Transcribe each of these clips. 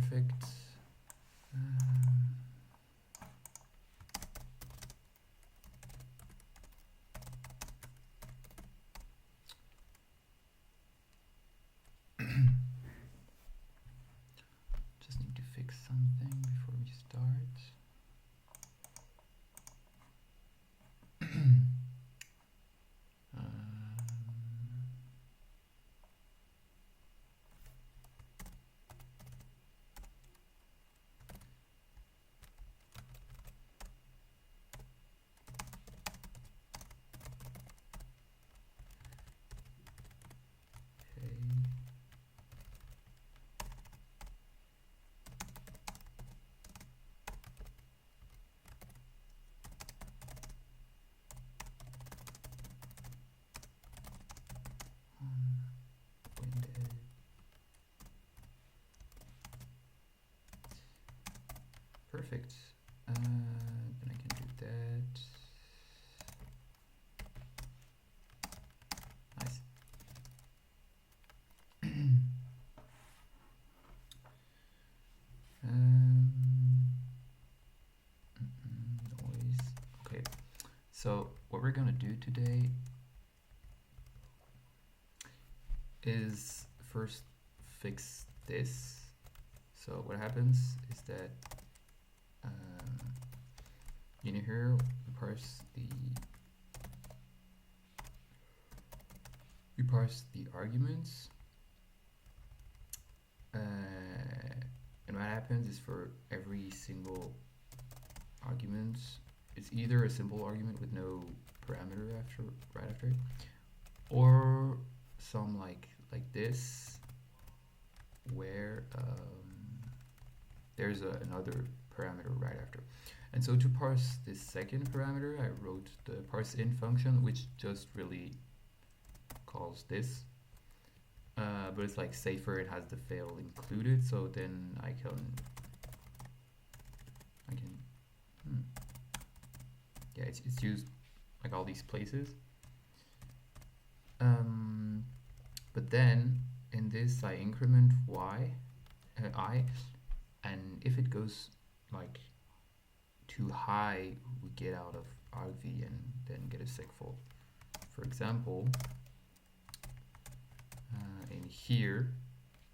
perfect. Just need to fix something before we start. Perfect. Then I can do that. Nice. Noise. Okay. So what we're gonna do today is first fix this. So what happens is that in here we parse the arguments, and what happens is for every single argument, it's either a simple argument with no parameter right after it, or some like this, where there's another parameter right after. And so to parse this second parameter, I wrote the parseIn function, which just really calls this. But it's like safer, it has the fail included, so then I can yeah, it's used like all these places. But then in this I increment I, and if it goes like too high, we get out of argv and then get a segfault. For example, in here,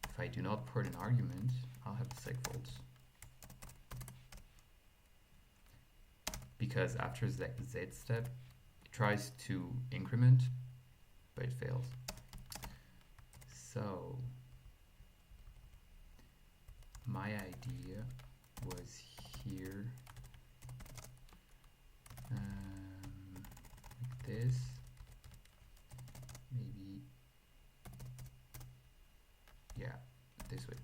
if I do not put an argument, I'll have a segfault. Because after the Z step, it tries to increment, but it fails. So my idea was here, like this, maybe, yeah, this way.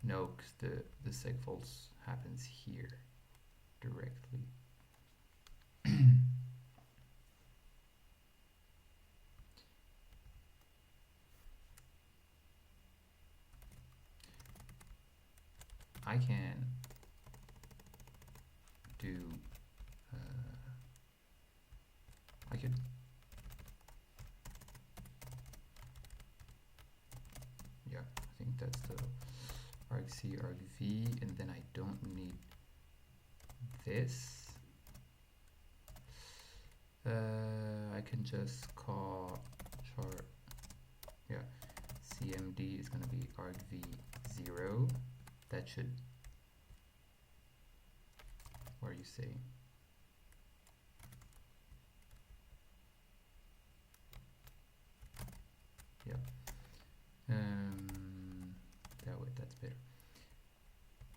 No, because the segfaults happens here directly. I can do, I could, yeah, I think that's the argc, argv, and then I don't need this. I can just call chart, yeah, cmd is going to be argv0. That should, what are you saying? Yeah. That way, that's better.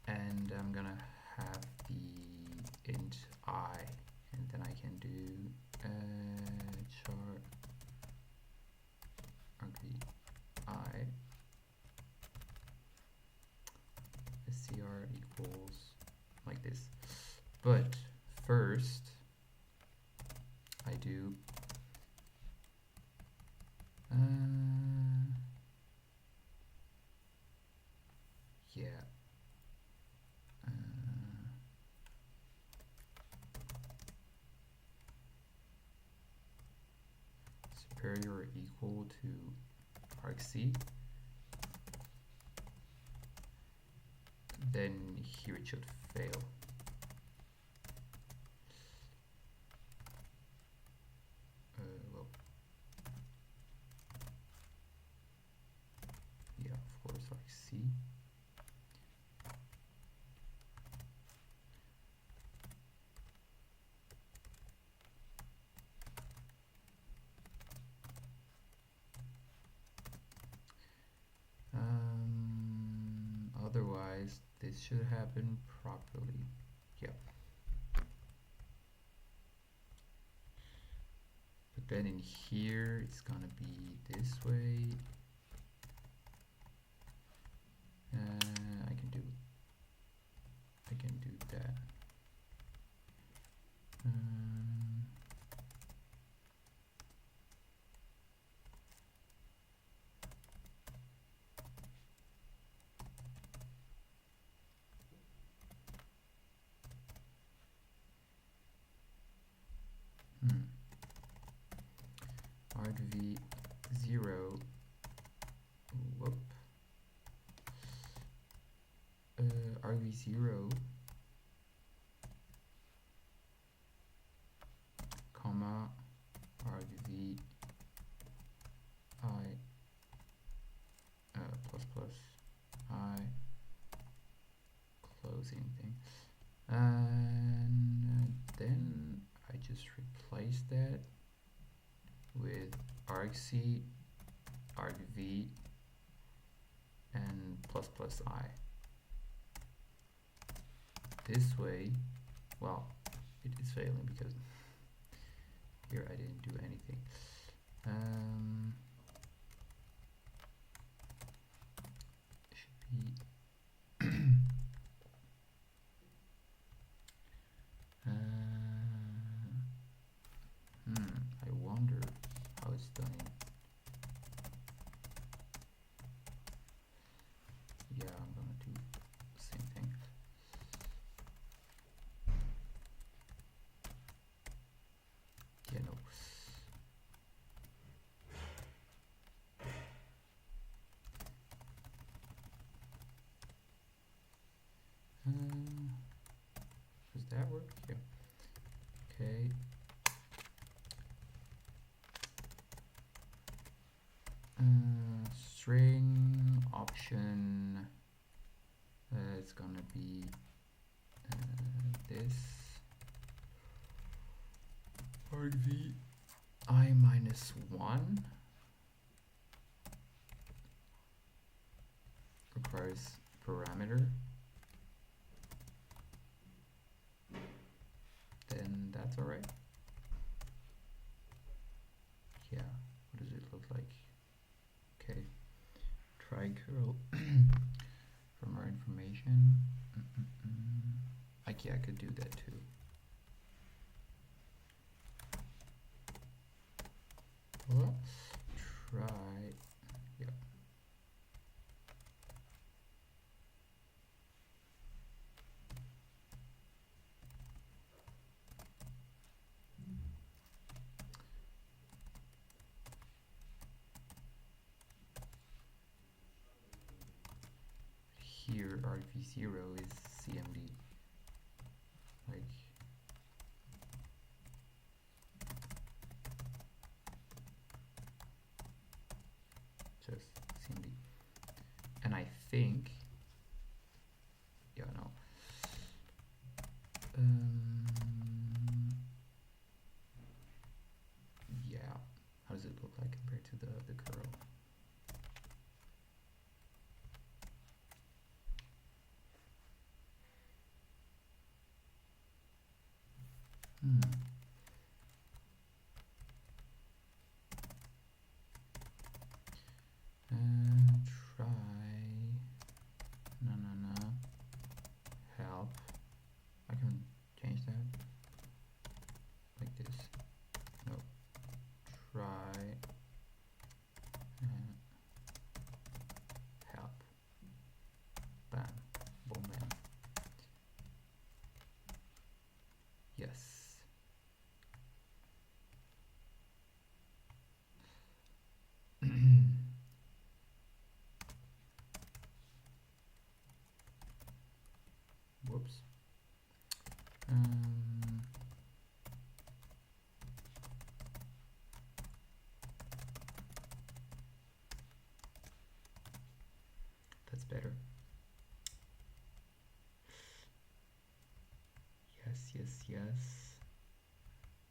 And I'm gonna have the int I, and then I can do chart argv I. Str equals like this. But first I do yeah, superior or equal argc, then here it should fail. Well, yeah, of course, argc. Otherwise, this should happen properly. Yeah. But then in here, it's gonna be this way. I can do that. argv0, whoop, argv0, comma, argv I plus plus I closing thing, and then I just replace that with argc, argv, and plus plus I. This way, well, it is failing because here I didn't do anything. Should be I wonder how it's done. Yeah, I'm gonna do the same thing. Yeah, no. Does that work? Yeah. Okay. String option. It's gonna be this argv I minus 1 requires parameter. Then that's all right. Yeah, what does it look like? Okay, try curl for more information. Yeah, I could do that too. Let's try, yeah. Here argv0 is cmd, like just cmd, and I think, yeah, no, yeah, how does it look like compared to the curl? whoops. That's better. Yes.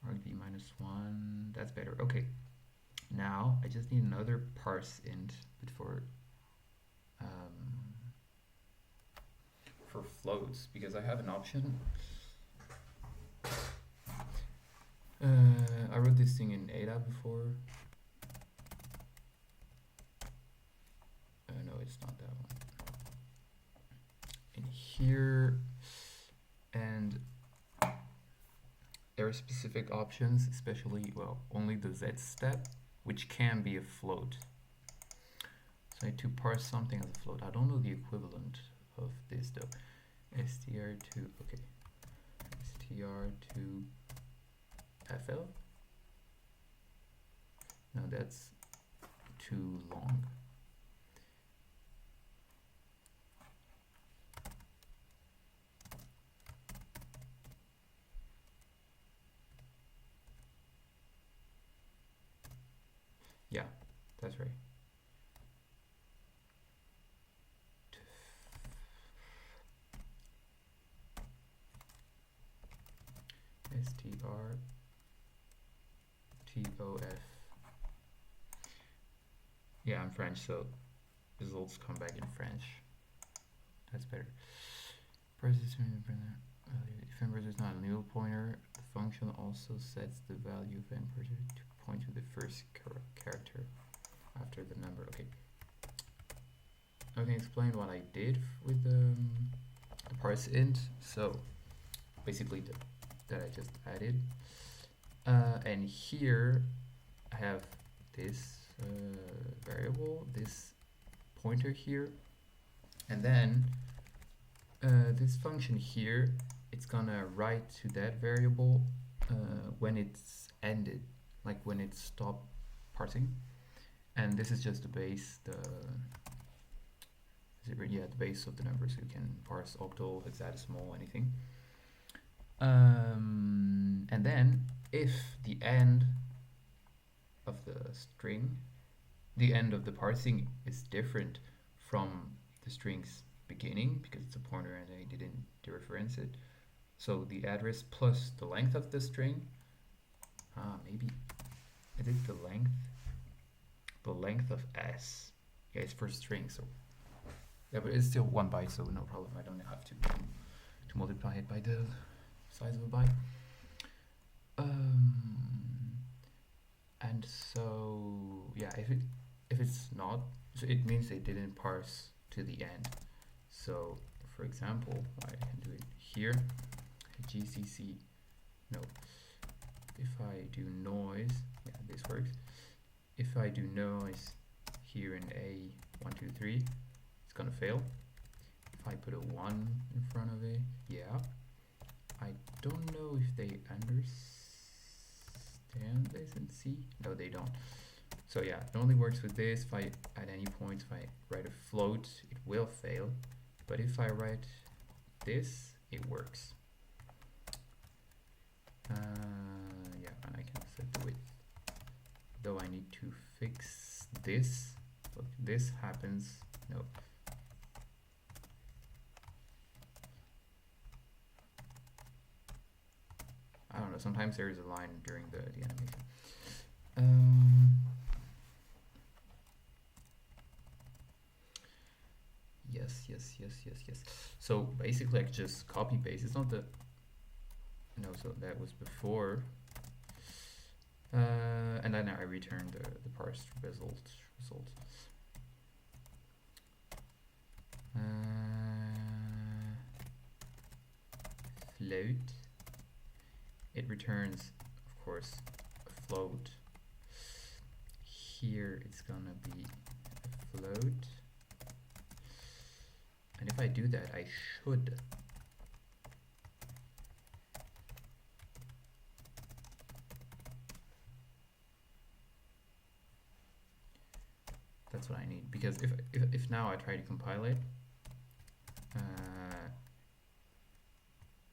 Argv -1. That's better. Okay. Now I just need another parse int, but for floats, because I have an option. I wrote this thing in Ada before. No, it's not that one. In here, and there are specific options, especially, well, only the Z step, which can be a float. So I need to parse something as a float. I don't know the equivalent of this though. str2, okay. str2 fl. No, that's too long. Yeah, that's right. strtof. Yeah, I'm French, so results come back in French. That's better. If n is not a null pointer, the function also sets the value of n to point to the first character after the number. Okay. I can explain what I did with the parse int. So basically that I just added. And here I have this variable, this pointer here, and then this function here, it's gonna write to that variable when it's ended, like when it stopped parsing. And this is just the base, the base of the number, so you can parse octal, hexadecimal, anything. And then if the end of the string, the end of the parsing is different from the string's beginning, because it's a pointer and I didn't dereference it, so the address plus the length of the string, maybe is it the length of s, yeah, it's for string, so yeah, but it's still 1 byte, so no problem, I don't have to multiply it by the size of a byte. And so yeah, if it's not, so it means they didn't parse to the end. So for example, I can do it here, gcc, no, if I do noise, yeah, this works. If I do noise here in A123, it's gonna fail. If I put a 1 in front of it, yeah. I don't know if they understand this and see. No, they don't. So yeah, it only works with this. If I, at any point, if I write a float, it will fail. But if I write this, it works. Yeah, and I can set the width. Though I need to fix this. Look, this happens. No. I don't know, sometimes there is a line during the animation. Yes. So basically I could just copy paste. It's not the, no, so that was before. And then I return the parsed result. Float. It returns, of course, a float. Here it's gonna be a float. And if I do that, I should that's what I need, because if now I try to compile it,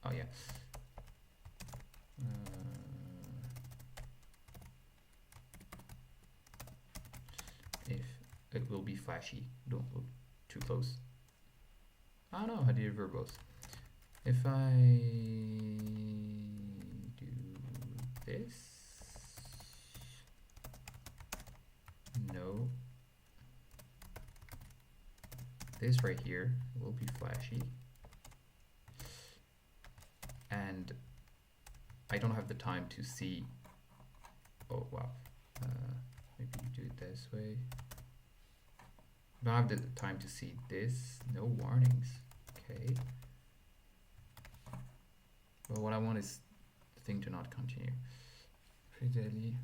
Oh yeah. If it will be flashy, don't look too close. I don't know, I did verbose. If I do this, no. This right here will be flashy. And I don't have the time to see. Oh wow. Maybe you do it this way. I don't have the time to see this. No warnings. Okay. Well, what I want is the thing to not continue. Fidelity.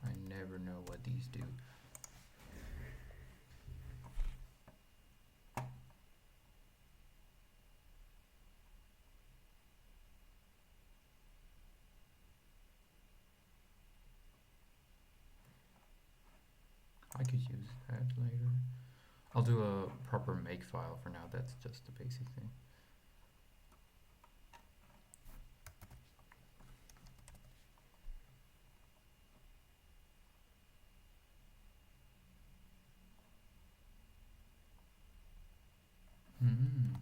I never know what these do. I could use that later. I'll do a proper make file for now. That's just the basic thing. Mm-hmm.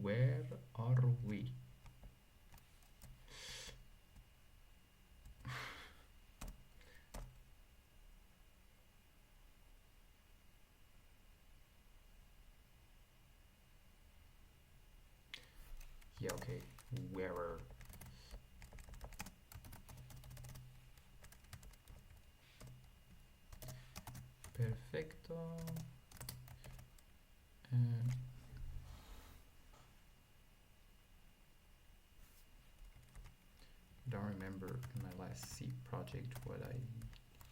Where are we? Yeah, okay. Where? Perfecto. Don't remember in my last C project what I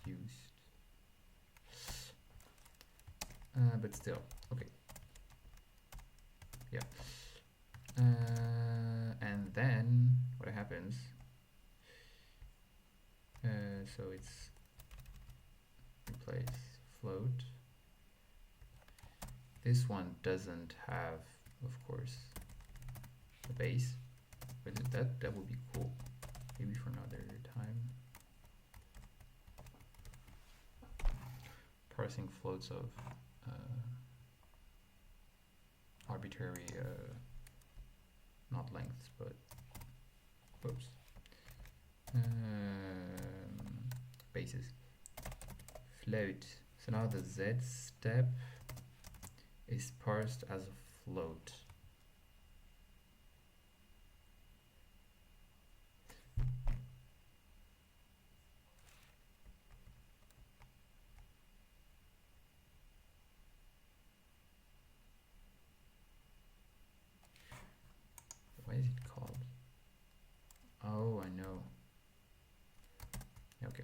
used. But still, okay. Yeah. And then what happens? So it's replace float. This one doesn't have, of course, a base, but that would be cool. Maybe for another time. Parsing floats of arbitrary, not lengths, but whoops, bases. Float. So now the Z step is parsed as a float. What is it called? Oh, I know. Okay.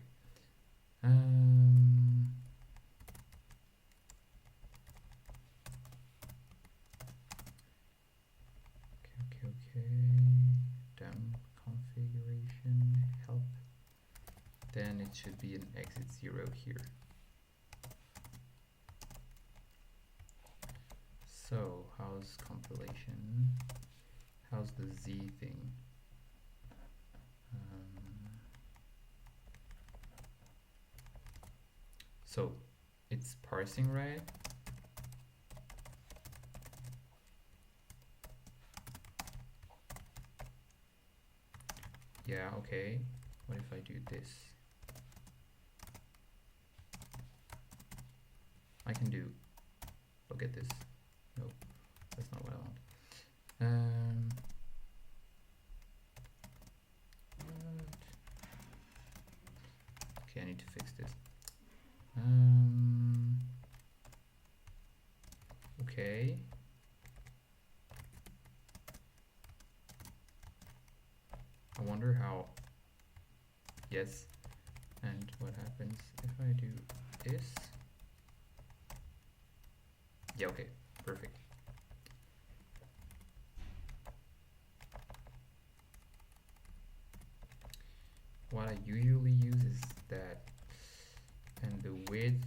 Okay. Dom configuration help. Then it should be an exit 0 here. So how's compilation? How's the Z thing? So it's parsing, right? Yeah, okay. What if I do this? I can do, look at this. No, that's not what I want. Okay, I need to fix this. Okay. I wonder how. Yes. And what happens if I do this? Yeah, okay. Perfect. What I usually use is that, and the width,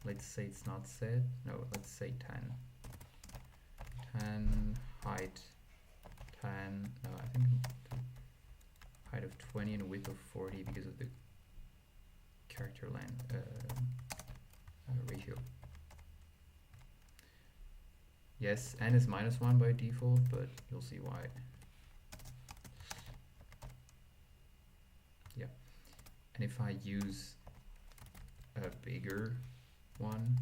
let's say it's not set. No, let's say 10. 10, height 10, no, I think height of 20 and width of 40 because of the character length ratio. Yes, n is -1 by default, but you'll see why. Yeah, and if I use a bigger one,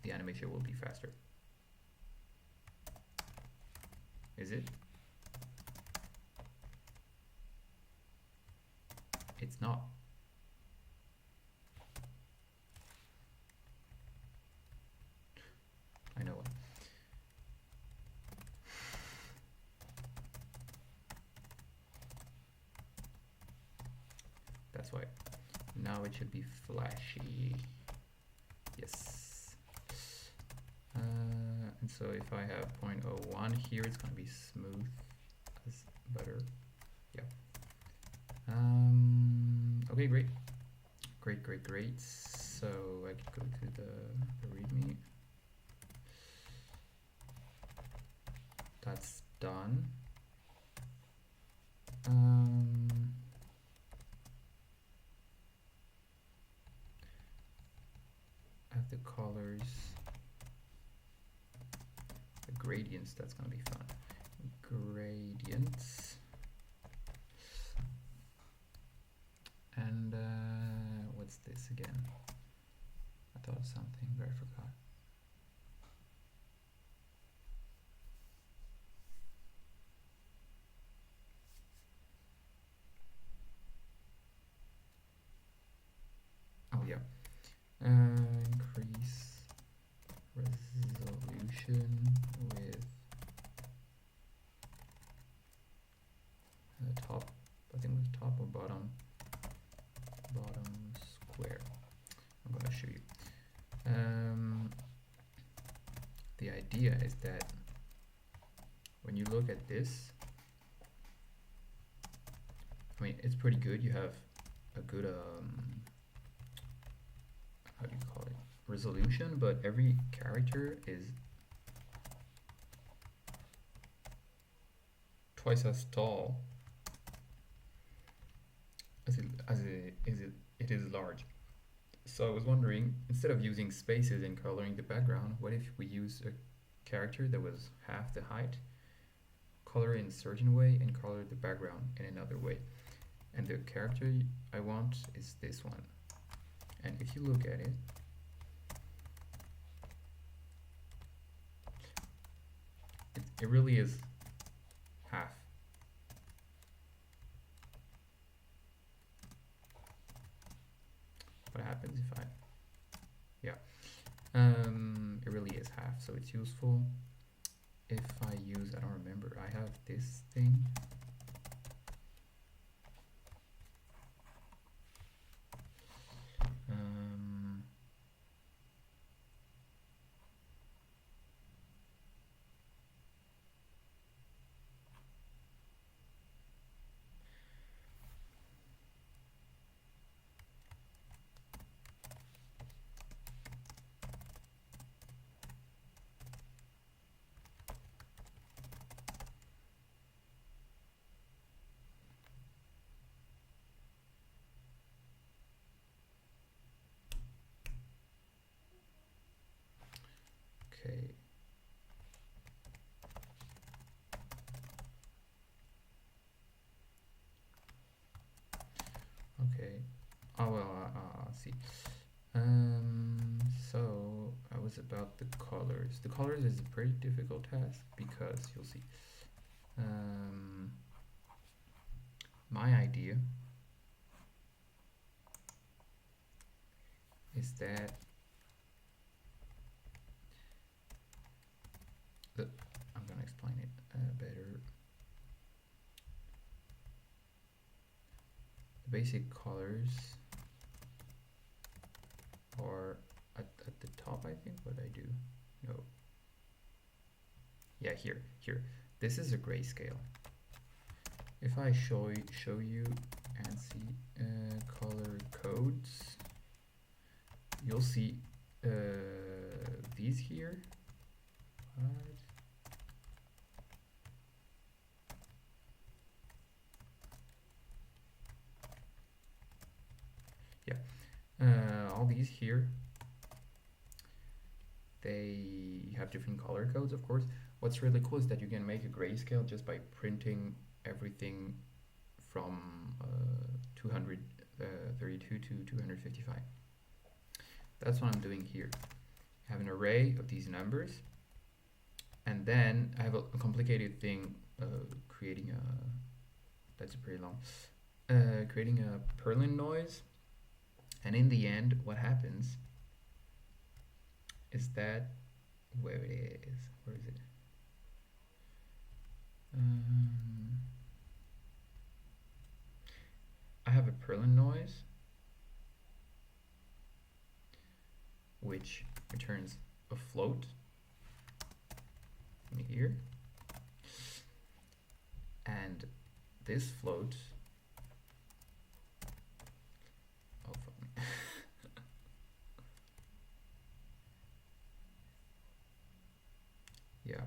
the animation will be faster. Is it? It's not. I know it. That's why. Now it should be flashy. Yes. And so if I have 0.01 here, it's going to be smooth as butter. Yeah. Okay, great. Great. So I could go to the README. That's done. Add the colors, the gradients, that's gonna be fun. Gradients. And what's this again? I thought of something, but I forgot. Oh yeah. Increase resolution with the top, I think it was top or bottom square. I'm going to show you. The idea is that when you look at this, I mean, it's pretty good. You have a good how do you call it, resolution, but every character is twice as tall as it is large. So I was wondering, instead of using spaces and coloring the background, what if we use a character that was half the height, color in a certain way, and color the background in another way? And the character I want is this one. And if you look at it, it really is half. What happens if I, yeah, it really is half, so it's useful. If I use, I don't remember, I have this thing. Okay. Okay. Oh well, I'll see. So I was about the colors. The colors is a pretty difficult task because you'll see. My idea is that basic colors are at the top, I think. What I do? No. Yeah, here. This is a grayscale. If I show you ANSI color codes, you'll see these here. What? Yeah, all these here, they have different color codes, of course. What's really cool is that you can make a grayscale just by printing everything from 232 to 255. That's what I'm doing here. I have an array of these numbers, and then I have a complicated thing creating a, that's pretty long, creating a Perlin noise. And in the end, what happens is that, where it is, where is it? I have a Perlin noise, which returns a float in here, and this float, oh fuck me. Yeah.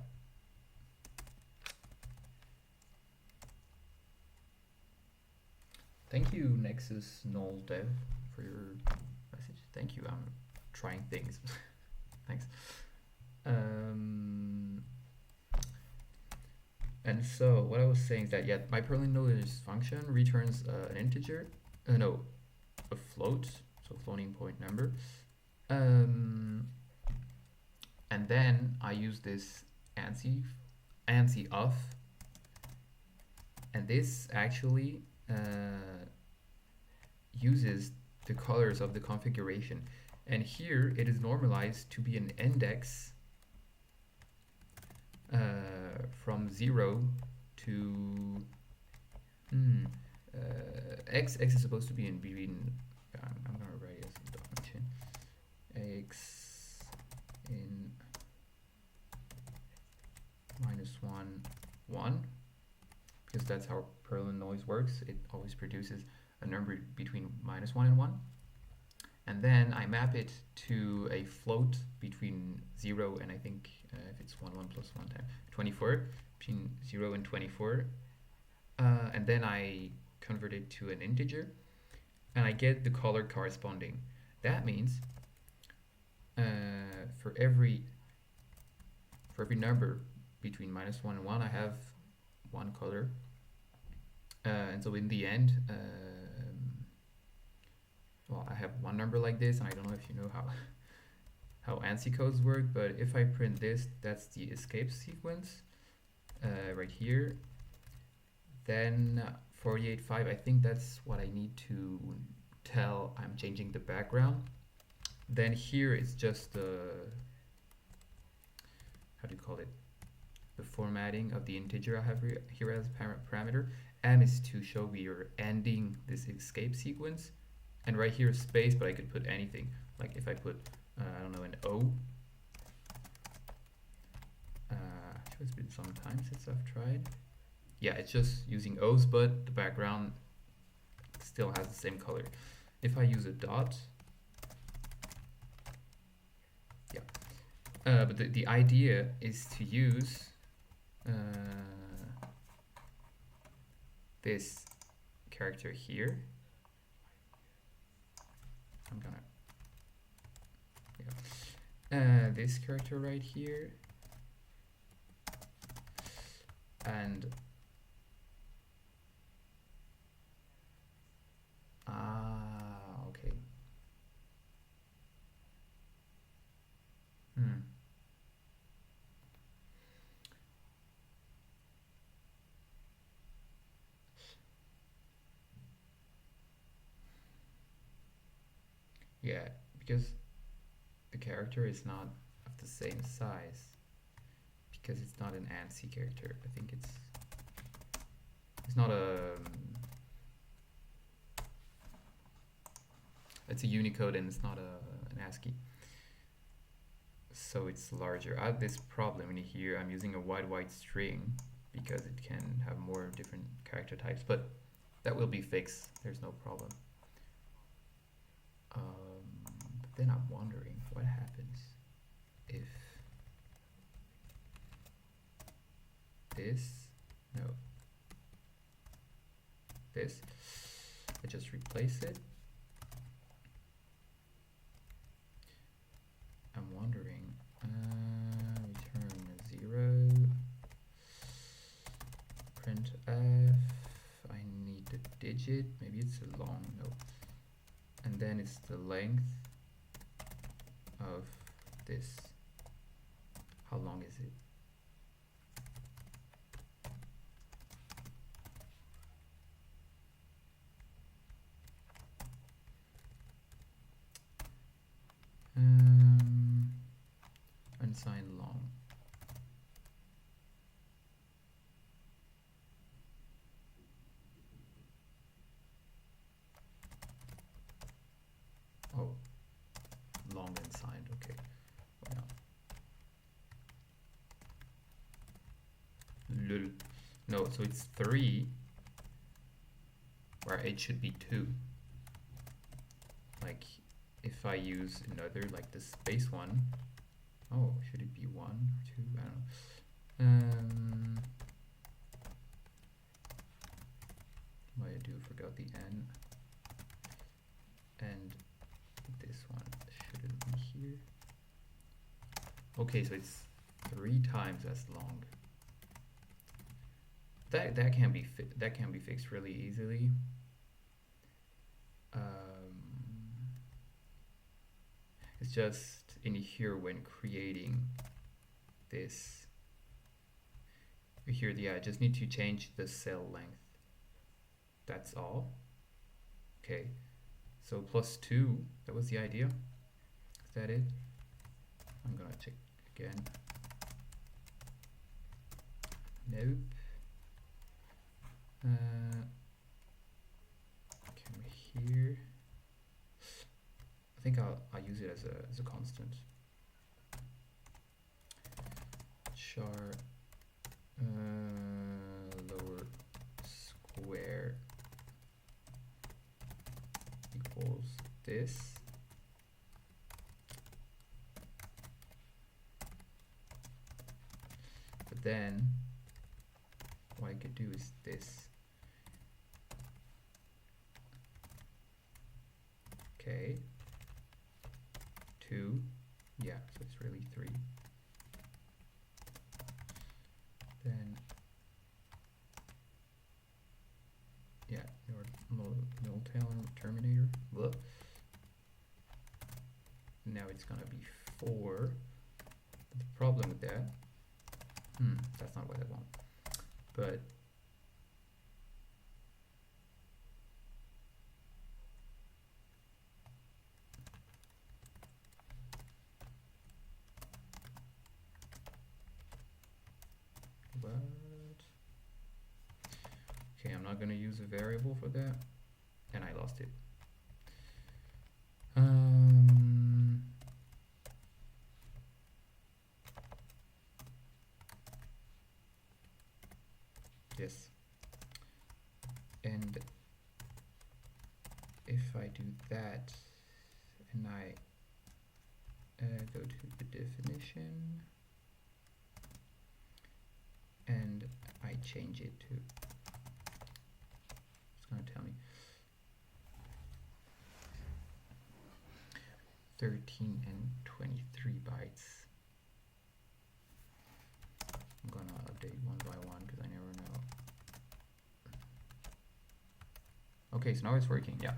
Thank you, Nexus Null Dev, for your message. Thank you. I'm trying things. Thanks. And so what I was saying is that, yeah, my Perlin Noiz function returns an integer, no, a float, so floating point number. And then I use this ANSI of, and this actually uses the colors of the configuration. And here it is normalized to be an index from 0 to x is supposed to be in between. I'm gonna write it as a documentation. X in -1, 1, because that's how Perlin Noiz works. It always produces a number between -1 and 1. And then I map it to a float between 0 and, I think if it's 1 plus 1 times 24, between 0 and 24. And then I convert it to an integer, and I get the color corresponding. That means for every number between -1 and 1, I have one color. And so in the end, well, I have one number like this, and I don't know if you know how ANSI codes work, but if I print this, that's the escape sequence right here. Then 48.5, I think that's what I need to tell I'm changing the background. Then here it's just the, how do you call it? The formatting of the integer I have here as a parameter. M is to show we are ending this escape sequence. And right here is space, but I could put anything. Like if I put, I don't know, an O. It's been some time since I've tried. Yeah, it's just using O's, but the background still has the same color. If I use a dot, yeah. But the idea is to use this character here. I'm gonna, yeah, this character right here, and okay. Yeah, because the character is not of the same size, because it's not an ANSI character. I think it's not a It's a Unicode and it's not an ASCII. So it's larger. I have this problem in here. I'm using a wide string because it can have more different character types, but that will be fixed. There's no problem. But then I'm wondering what happens if this, I just replace it. I'm wondering, return 0, printf, I need the digit, maybe it's a long, no, and then it's the length of this. How long is it? Unsigned long. Oh, long and signed, okay. Wow. Lul. No, so it's 3, where it should be 2. Like, if I use another, like the space one, oh, should it be 1 or 2? I don't know. What I do, forgot the n. And this one shouldn't be here. Okay, so it's 3 times as long. That can be fixed really easily. It's just in here when creating this. Here, yeah, I just need to change the cell length. That's all. Okay, so +2, that was the idea. Is that it? I'm gonna check again. Nope. Come here. I think I'll use it as a constant. Char lower square equals this. But then what I could do is this. Okay. 2, yeah, so it's really 3. Then, yeah, null terminator. Whoop. Now it's gonna be 4. But the problem with that, that's not what I want. But okay, I'm not going to use a variable for that, and I lost it. Yes, and if I do that and I go to the definition and I change it to, it's going to tell me 13 and 23 bytes. I'm going to update one by one because I never know. Okay, so now it's working, yeah.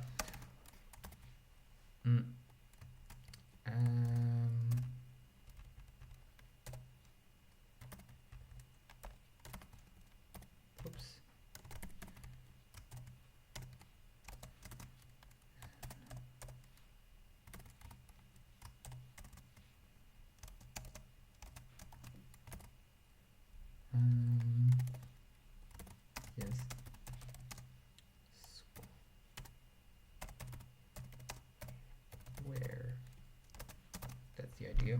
Oops. Yes. the idea.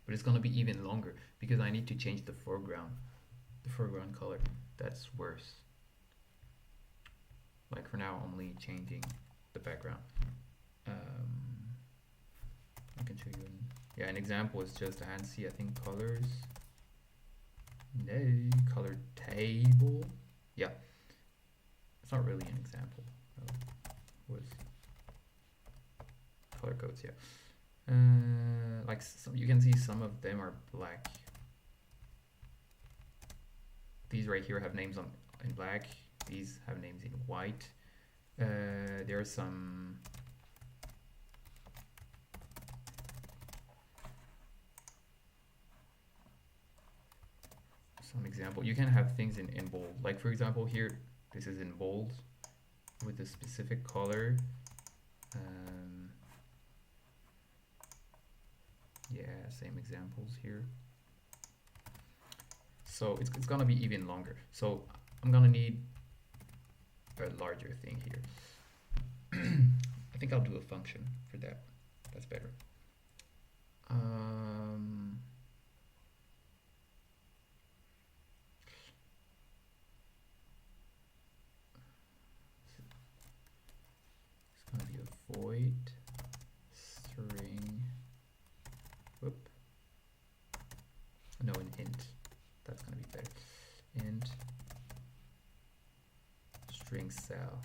But it's gonna be even longer because I need to change the foreground color. That's worse. Like for now, only changing the background. I can show you. An example is just ANSI. I think colors. No, color table. Yeah, it's not really an example. Was color codes? Yeah. Like you can see some of them are black. These right here have names in black. These have names in white. There are some example. You can have things in bold. Like for example here, this is in bold with a specific color. Yeah, same examples here. So it's gonna be even longer. So I'm gonna need a larger thing here. I think I'll do a function for that. That's better. It's gonna be a void string. Whoop. No, an int. That's gonna be better. Int string cell.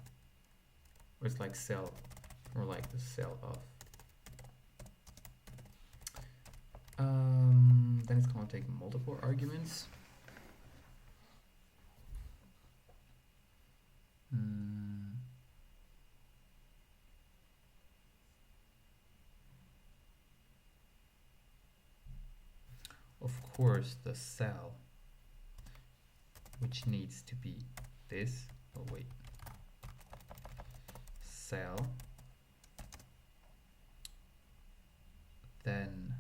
Or it's like cell, or like the cell of. Then it's gonna take multiple arguments. Of course, the cell, which needs to be this. Oh wait, cell. Then,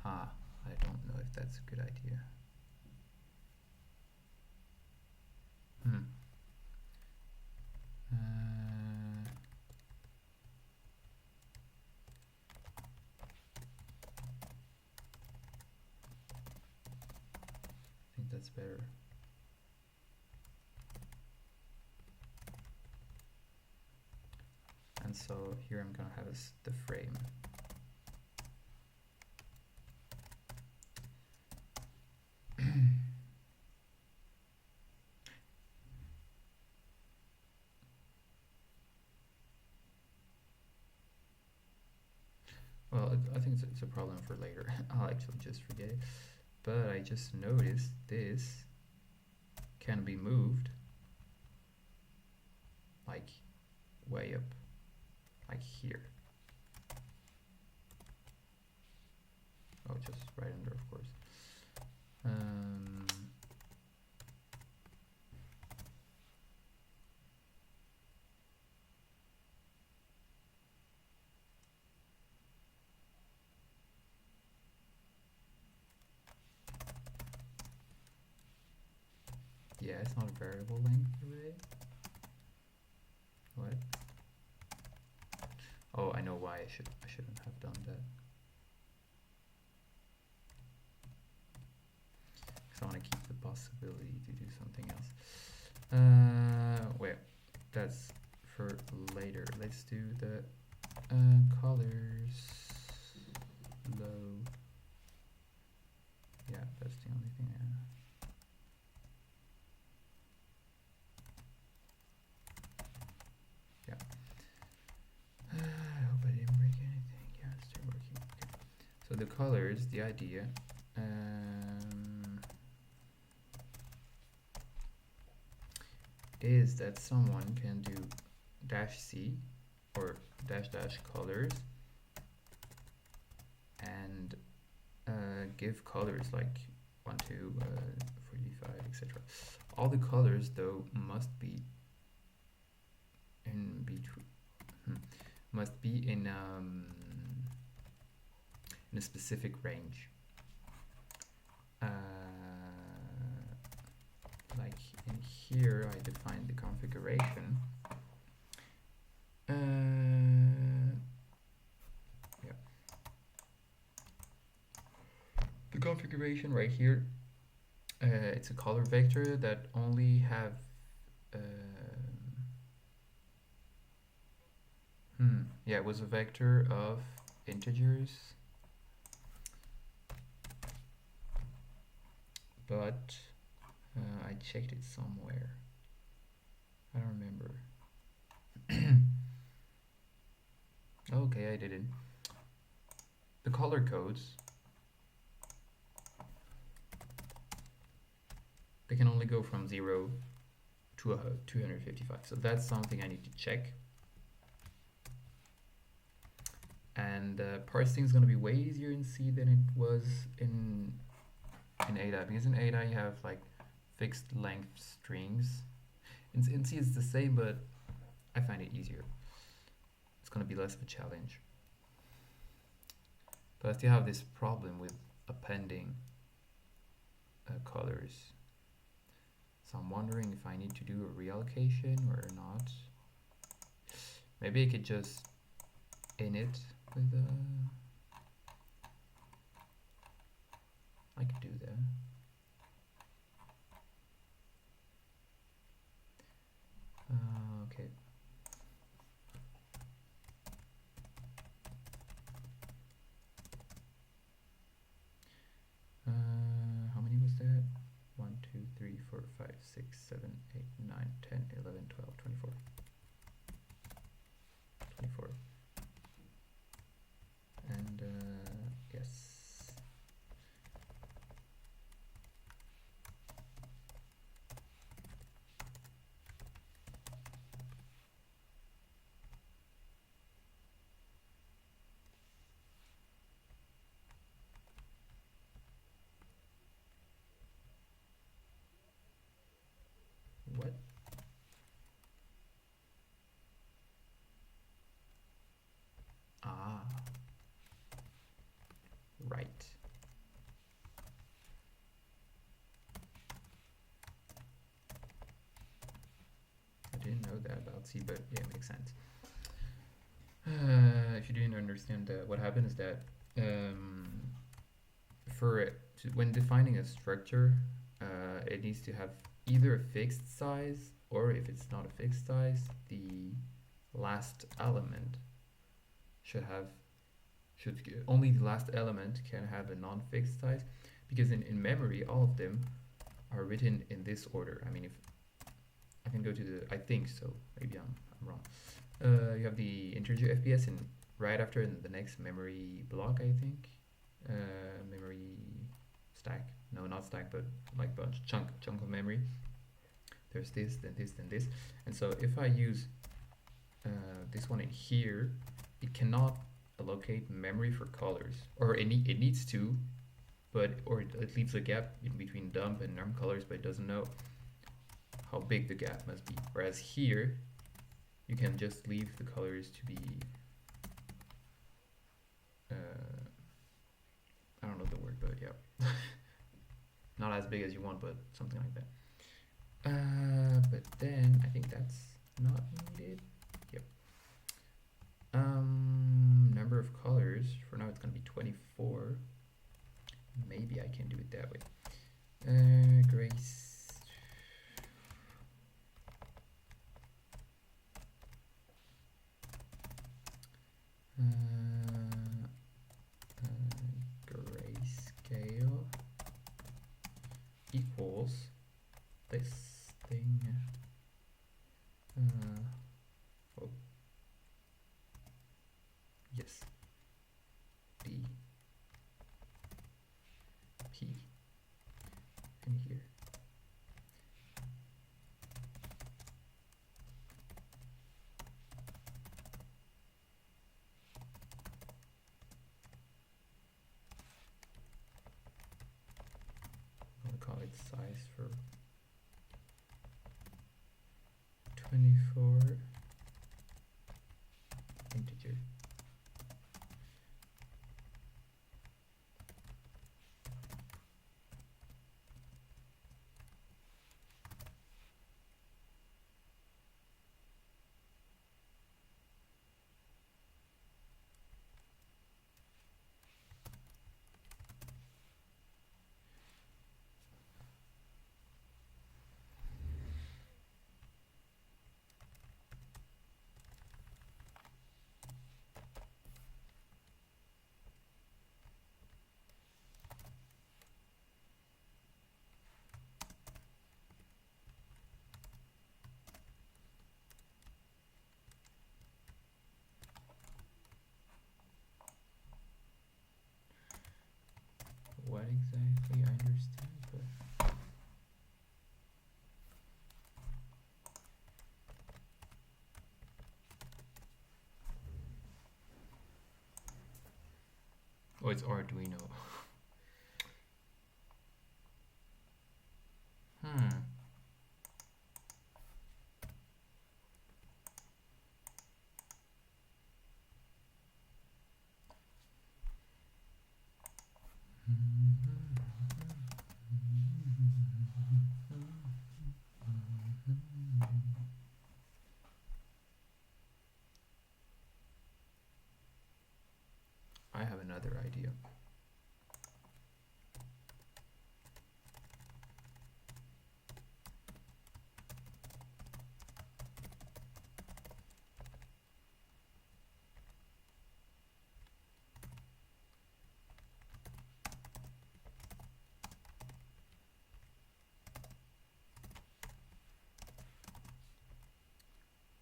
I don't know if that's a good idea. I think that's better. And so here I'm gonna have the frame. Well, I think it's a problem for later. I'll actually just forget it. But I just noticed this can be moved like way up, like here. Oh, just right under, of course. Yeah, it's not a variable length array. What? Oh, I know why I shouldn't have done that. Because I want to keep the possibility to do something else. Wait, that's for later. Let's do the colors low. Yeah, that's the only thing. I hope I didn't break anything. Yeah, it's still working. Okay. So the colors, the idea, is that someone can do -c or -- colors and give colors like 1, 2, 45, etc. All the colors though must be in between. Must be in in a specific range. Like in here, I define the configuration. Yeah. The configuration right here, it's a color vector that only have yeah, it was a vector of integers, but I checked it somewhere. I don't remember. Okay, I didn't. The color codes, they can only go from 0 to 255. So that's something I need to check. And parsing is going to be way easier in C than it was in Ada, because in Ada you have like fixed length strings. In C it's the same, but I find it easier. It's going to be less of a challenge. But I still have this problem with appending colors. So I'm wondering if I need to do a reallocation or not. Maybe I could just init with I could do that. Okay. How many was that? 1, 2, 3, 4, 5, 6, 7, 8, 9, 10, 11, 12, 24. 24. And yes. What? Ah. Right. I didn't know that about C, but yeah, it makes sense. If you didn't understand what happened is that when defining a structure, it needs to have either a fixed size, or if it's not a fixed size, the last element only the last element can have a non-fixed size, because in memory all of them are written in this order. I mean, if I can go to the, I think so, maybe I'm wrong. You have the integer FPS, and right after in the next memory block, I think, memory stack, no, not stack, but like bunch, chunk of memory, there's this, then this, then this. And so if I use this one in here, it cannot allocate memory for colors, or it needs to, but it leaves a gap in between dump and num colors, but it doesn't know how big the gap must be. Whereas here, you can just leave the colors to be I don't know the word, but yeah, not as big as you want, but something like that. But then I think that's not needed. Yep. Number of colors, for now it's gonna be 24. Maybe I can do it that way. Grace. Grayscale equals this thing. Oh. Yes. B. P. In here. Call it size for 24 integer. what exactly I understand, but oh, it's Arduino. Hmm. I have another idea.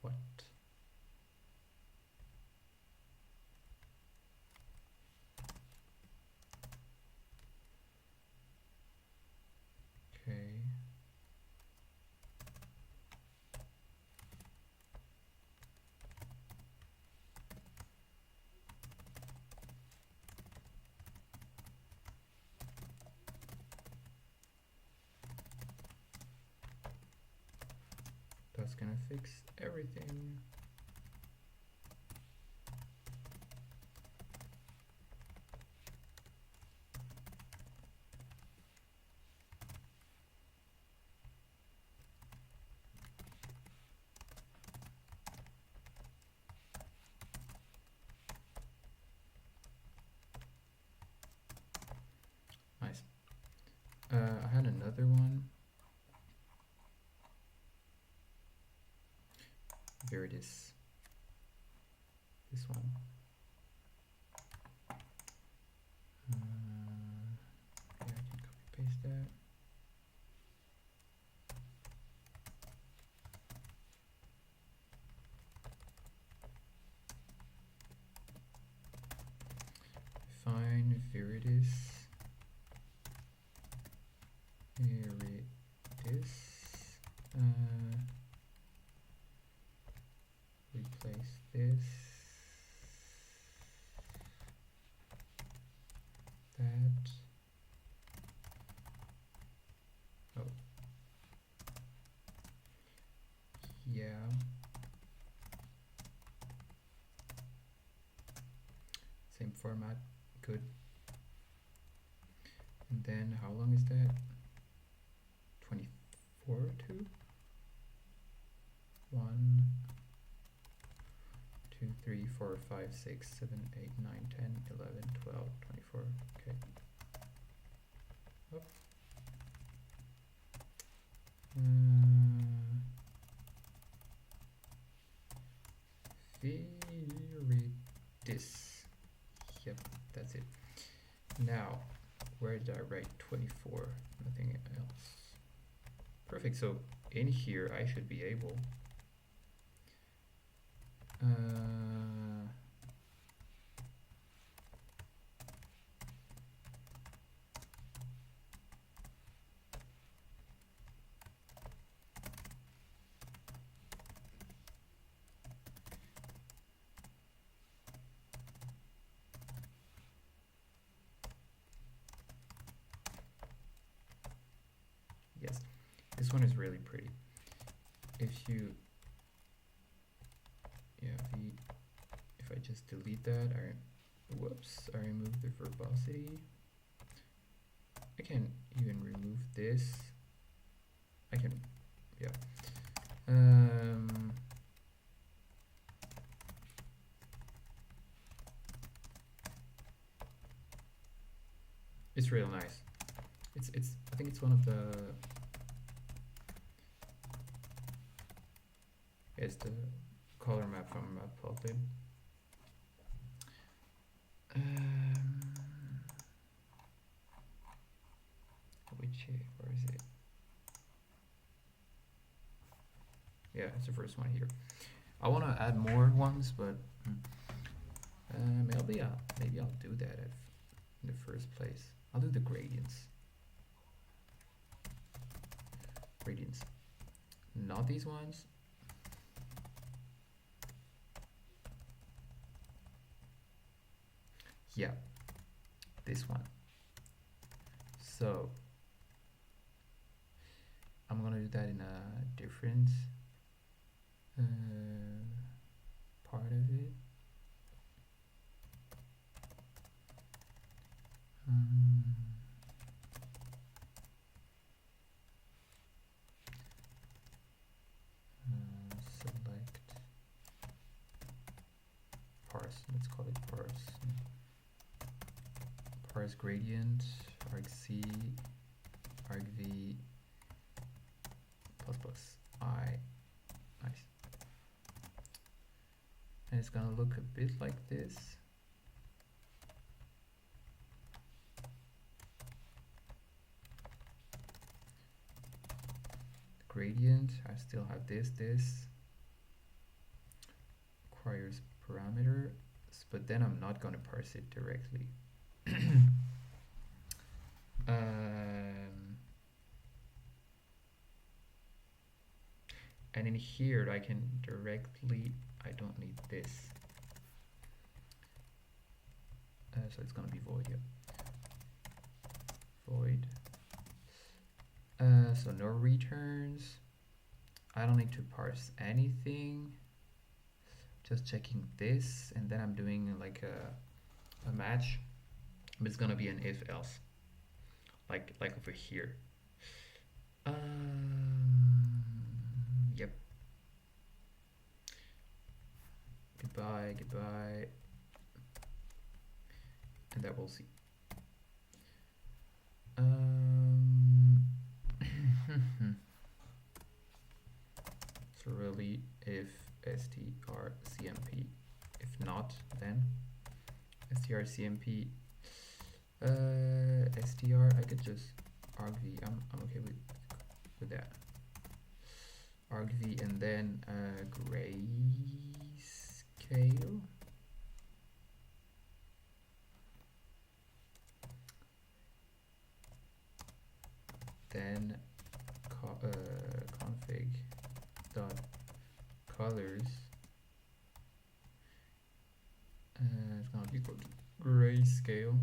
What? Okay. That's gonna fix everything. Nice. I had another one. Here it is. This one. Yeah, I can copy paste that. Fine, here it is. Here it is. Replace this. That. Oh. Yeah. Same format. Good. And then how long is that? 24 to 1, 2, 3, 4, 5, 6, 7, 8, 9, 10, 11, 12, 24. Okay. Oh. Viridis. Yep, that's it. Now, where did I write 24? Nothing else. Perfect. So in here, I should be able. Yes, this one is really pretty. If you, yeah, if I just delete that, whoops, I remove the verbosity. I can even remove this. I can, yeah. It's real nice. It's I think it's one of the, it's the color map from Perlin. Where is it? Yeah, it's the first one here. I want to add more ones, but maybe I'll do that in the first place. I'll do the gradients. Gradients. Not these ones. Yeah, this one. So I'm gonna do that in a different part of it. Select parse. Let's call it parse. Parse gradient, argc, argv plus plus I. Nice. And it's gonna look a bit like this. Gradient, I still have this requires parameter, but then I'm not going to parse it directly. And in here I can directly, I don't need this, so it's going to be void. Yeah. Void. So no returns. I don't need to parse anything. Just checking this, and then I'm doing like a match, but it's gonna be an if else, like over here. Yep. Goodbye, and that we'll see. So really, if strcmp, if not, then strcmp str, I could just argv. I'm okay with that. Argv, and then grayscale. Then config dot colors, it's gonna be equal to grayscale.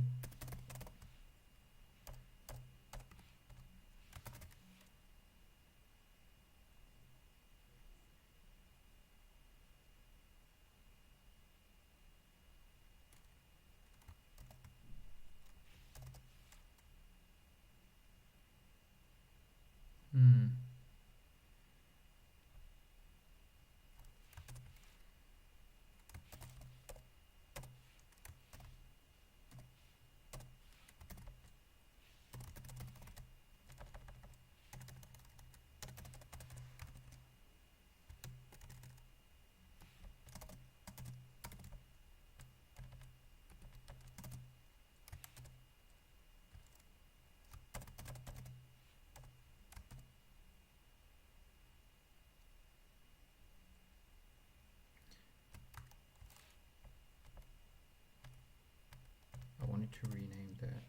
To rename that.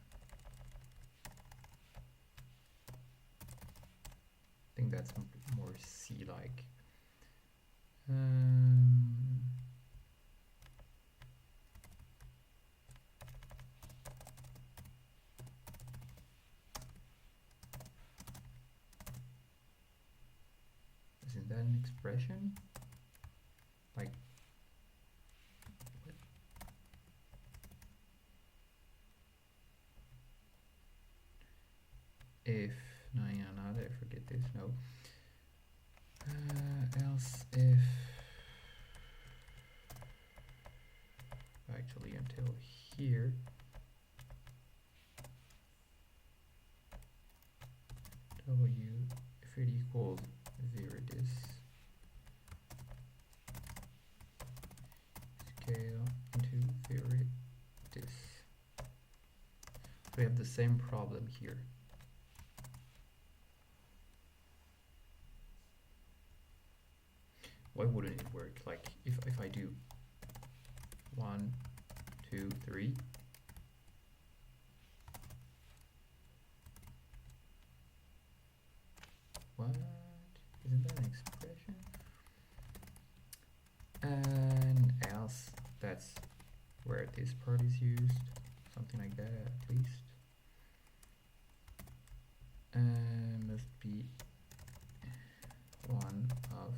I think that's more C-like. Isn't that an expression? Like, if, no, I forget this, no. Else if, actually until here, W, if it equals viridis, scale into viridis. We have the same problem here. Why wouldn't it work? Like if I do 1, 2, 3, this part is used, something like that at least. And must be one of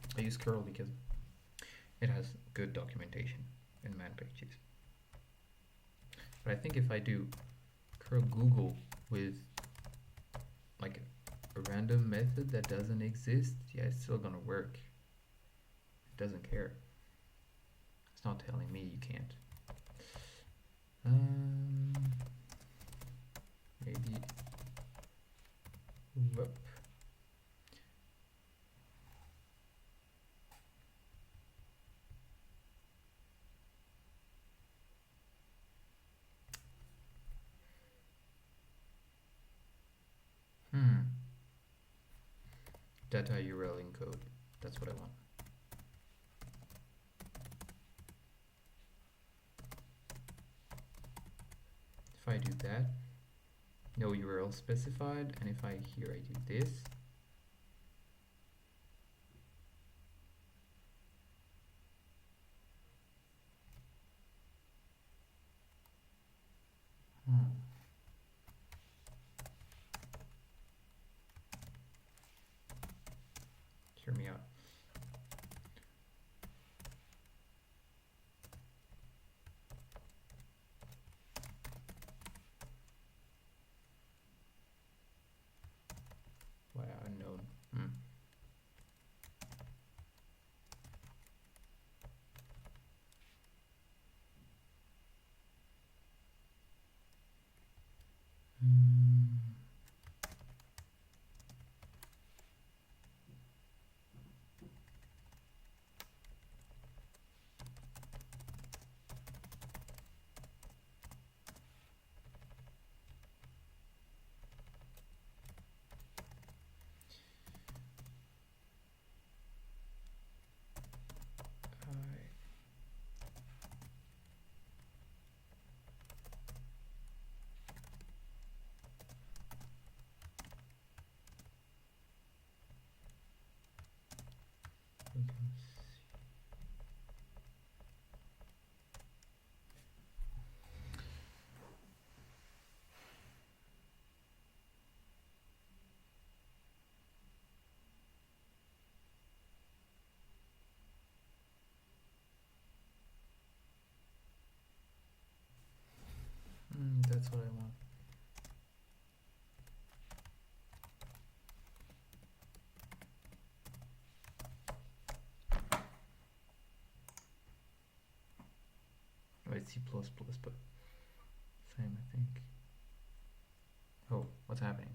can I use curl because it has good documentation in man pages. But I think if I do curl Google with like a random method that doesn't exist, yeah, it's still gonna work. It doesn't care. It's not telling me you can't. Maybe. Whoop. Data URL encode. That's what I want. If I do that, no URL specified, and if I here I do this, hear me out. Why unknown? That's what I want. Oh, it's C++, but same, I think. Oh, what's happening?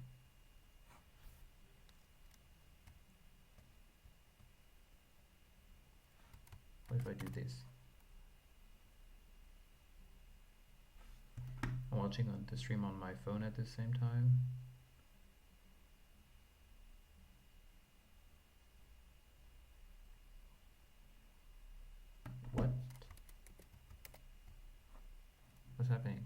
What if I do this? I'm watching on the stream on my phone at the same time. What? What's happening?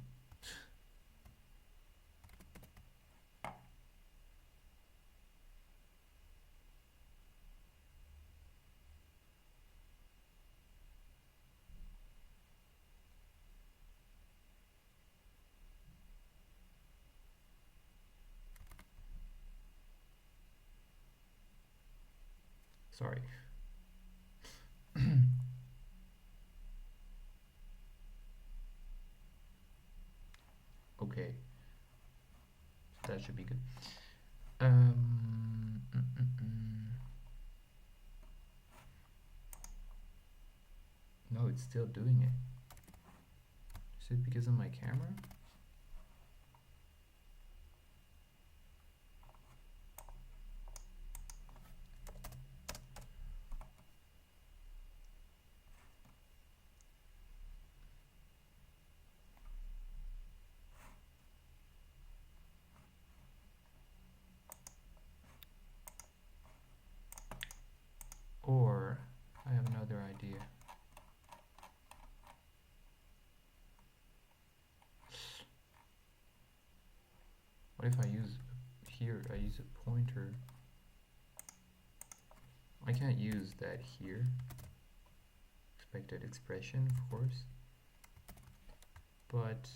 Sorry. Okay. That should be good. No, it's still doing it. Is it because of my camera? What if I use here? I use a pointer. I can't use that here. Expected expression, of course. But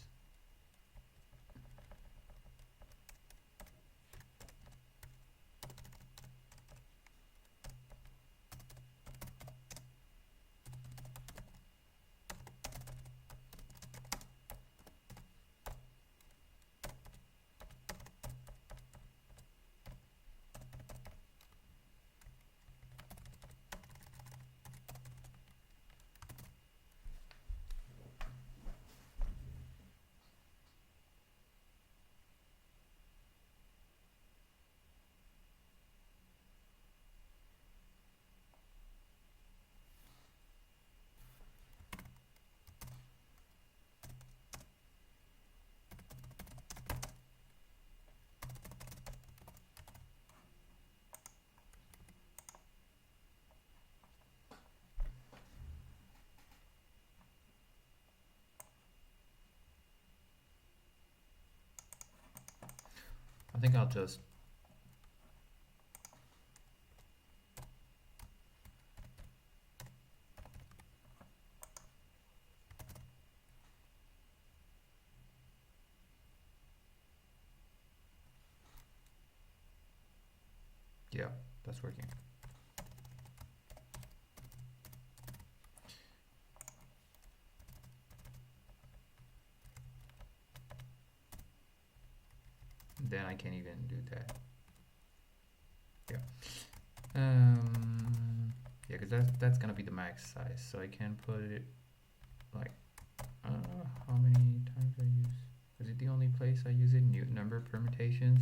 I think I'll just yeah, that's working. Then I can even do that. Yeah. Yeah, because that's gonna be the max size. So I can put it like how many times I use. Is it the only place I use it? New number permutations.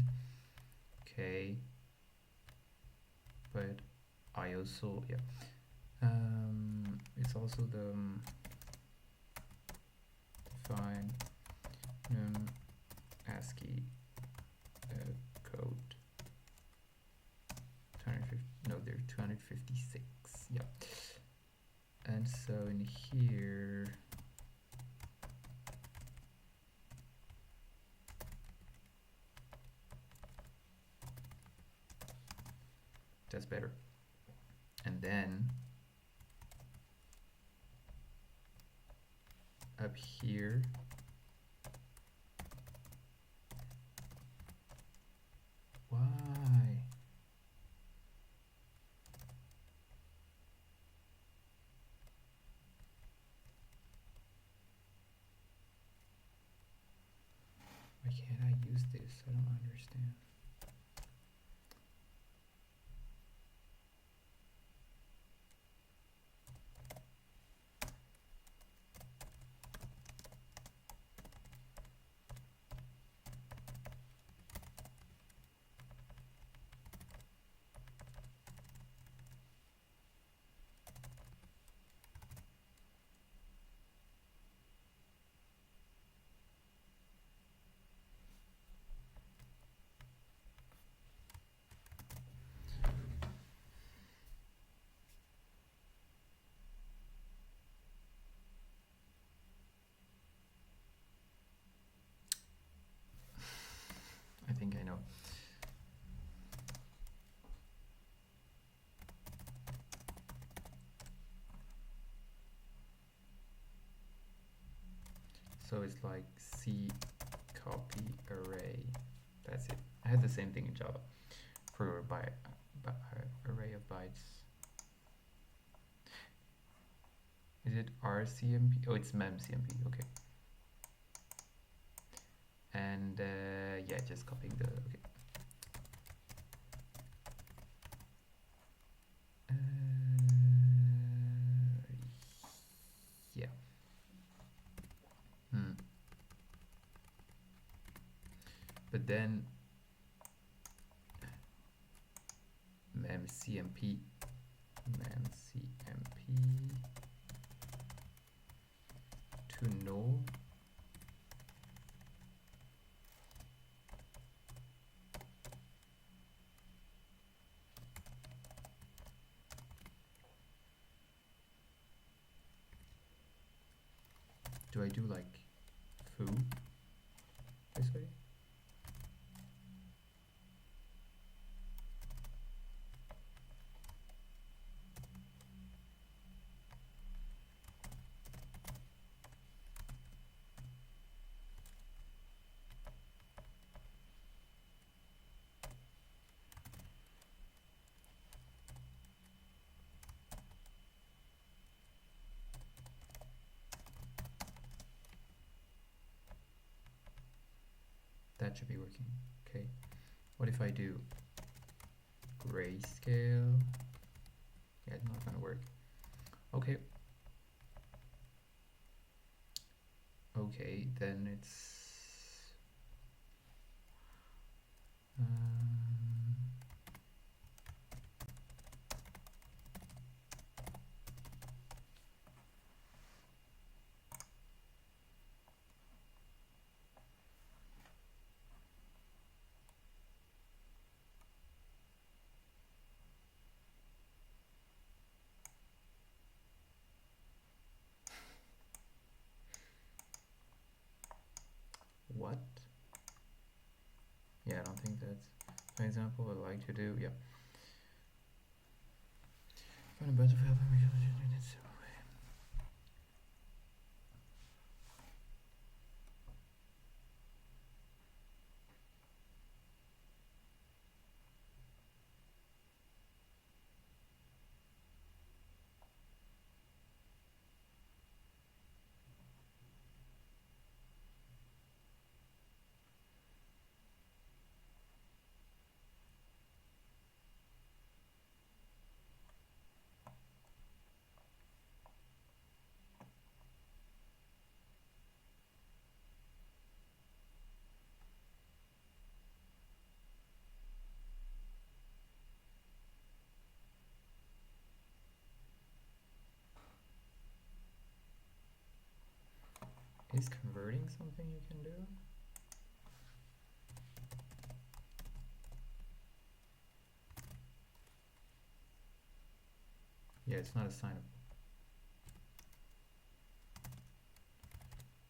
Okay. But I also it's also the define ASCII code 250. No, they're 256. Yeah, and so in here. That's better. And then up here why? Why can't I use this? I don't understand. I think I know. So it's like C copy array. That's it. I had the same thing in Java for array of bytes. Is it RCMP? Oh, it's memcmp. Okay. And yeah, just copying the okay. Yeah. But then memcmp to null. Do I do like foo this way? that should be working. Okay. What if I do grayscale? Yeah, it's not gonna work. Okay. Okay, then it's what? Yeah, I don't think that's an example I'd like to do. Yeah. Find a bunch of help. Is converting something you can do? Yeah, it's not assignable.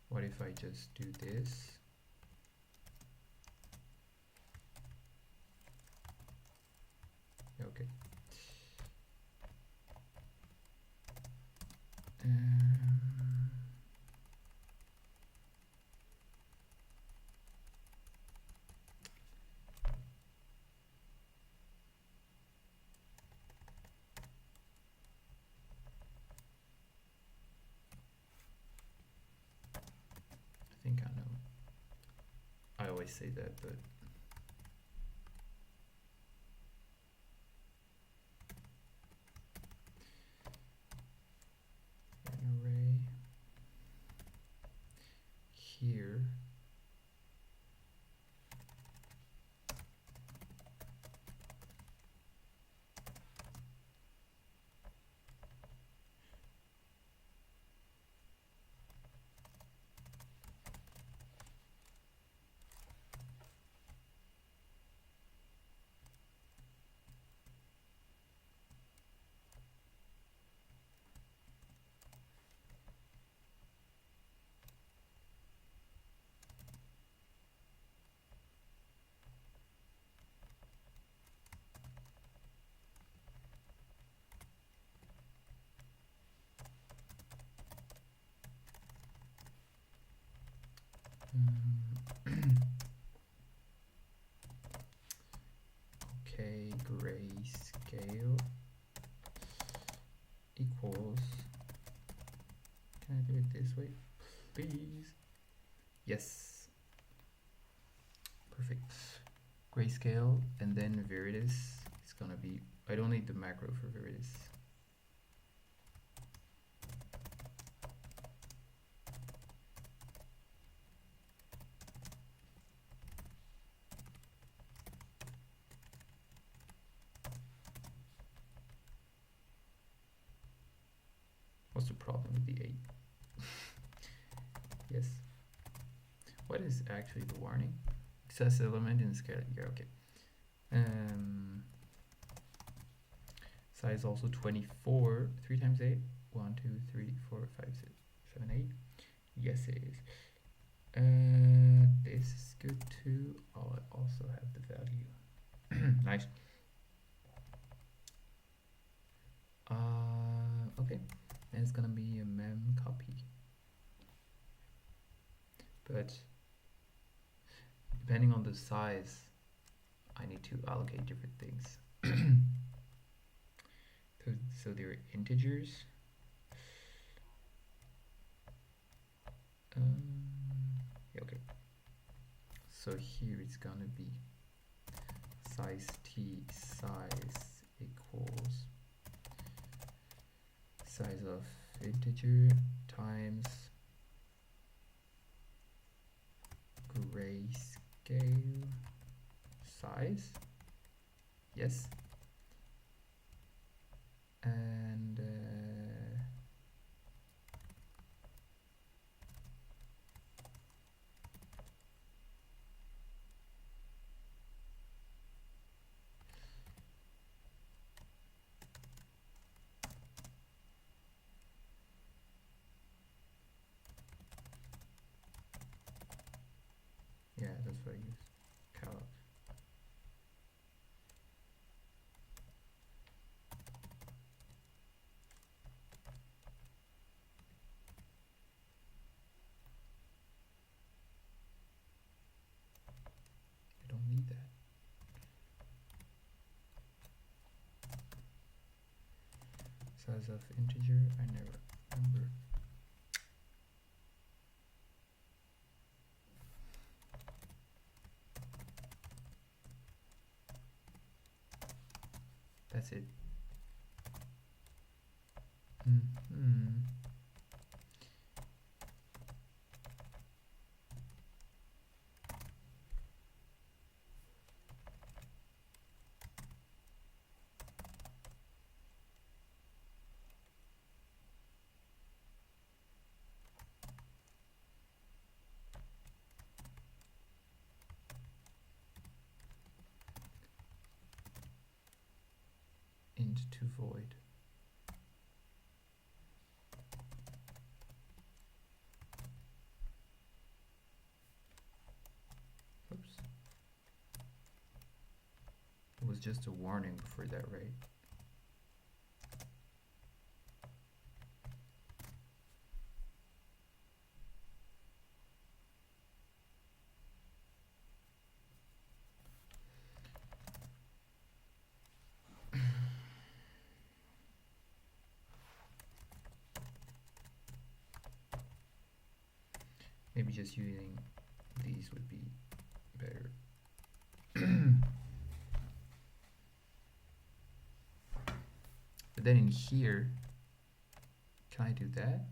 What if I just do this? Okay. I think I know. I always say that, but an array here. Okay, grayscale equals. Can I do it this way, please? Yes. Perfect. Grayscale, and then Viridis is gonna be. I don't need the macro for Viridis. What's the problem with the 8? Yes. What is actually the warning? Access element in scale. Yeah, okay. Size also 24. 3 times 8. 1, 2, 3, 4, 5, 6, 7, 8. Yes, it is. This is good too. Oh, I also have the value. Nice. Okay. And it's gonna be a mem copy. But depending on the size, I need to allocate different things. So they're integers. Yeah, okay. So here it's gonna be size t size equals size of integer times grayscale size. Yes. And yeah, that's what I use. Callout. I don't need that. Size of integer, I never remember. That's it. Int to void. Oops. It was just a warning before that, right? Maybe just using these would be better. But then in here, can I do that?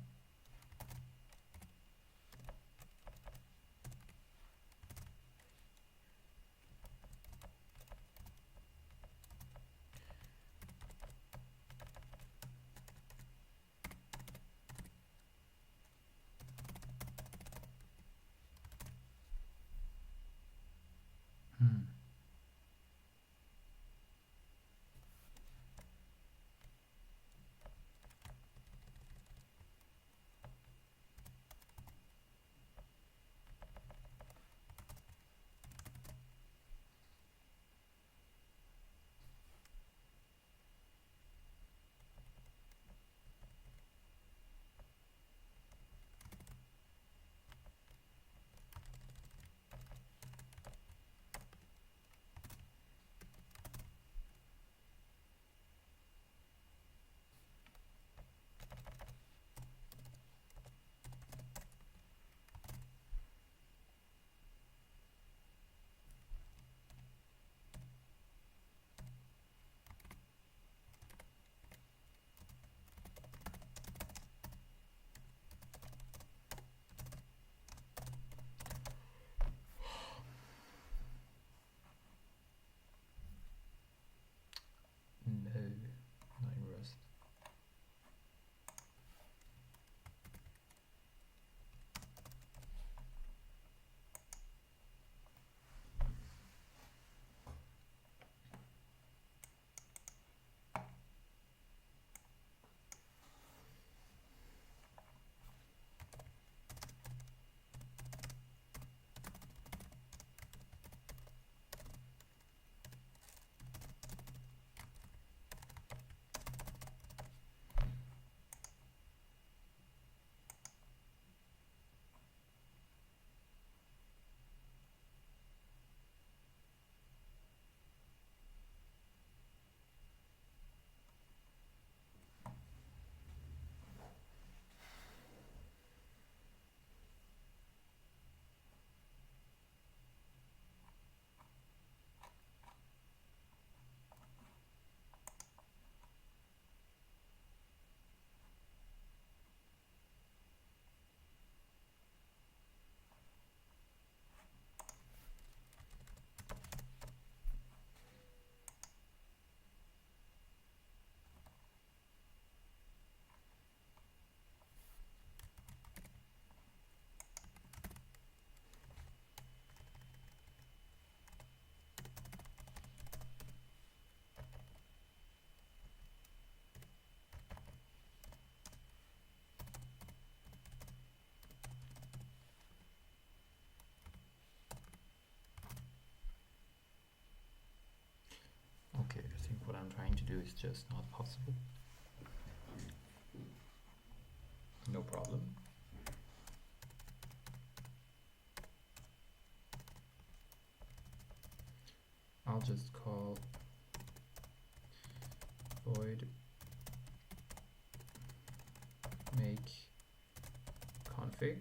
is just not possible. No problem. I'll just call void make config.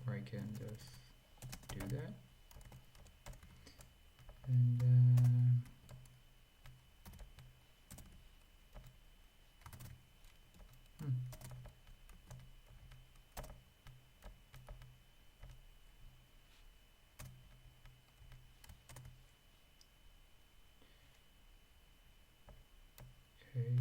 Or I can just do that. And okay.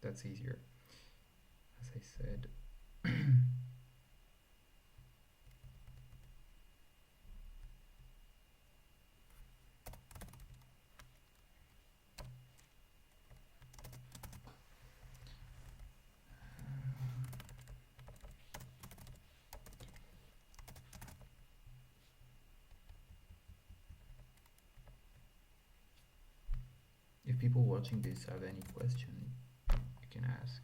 That's easier, as I said. If people watching this have any question, you can ask.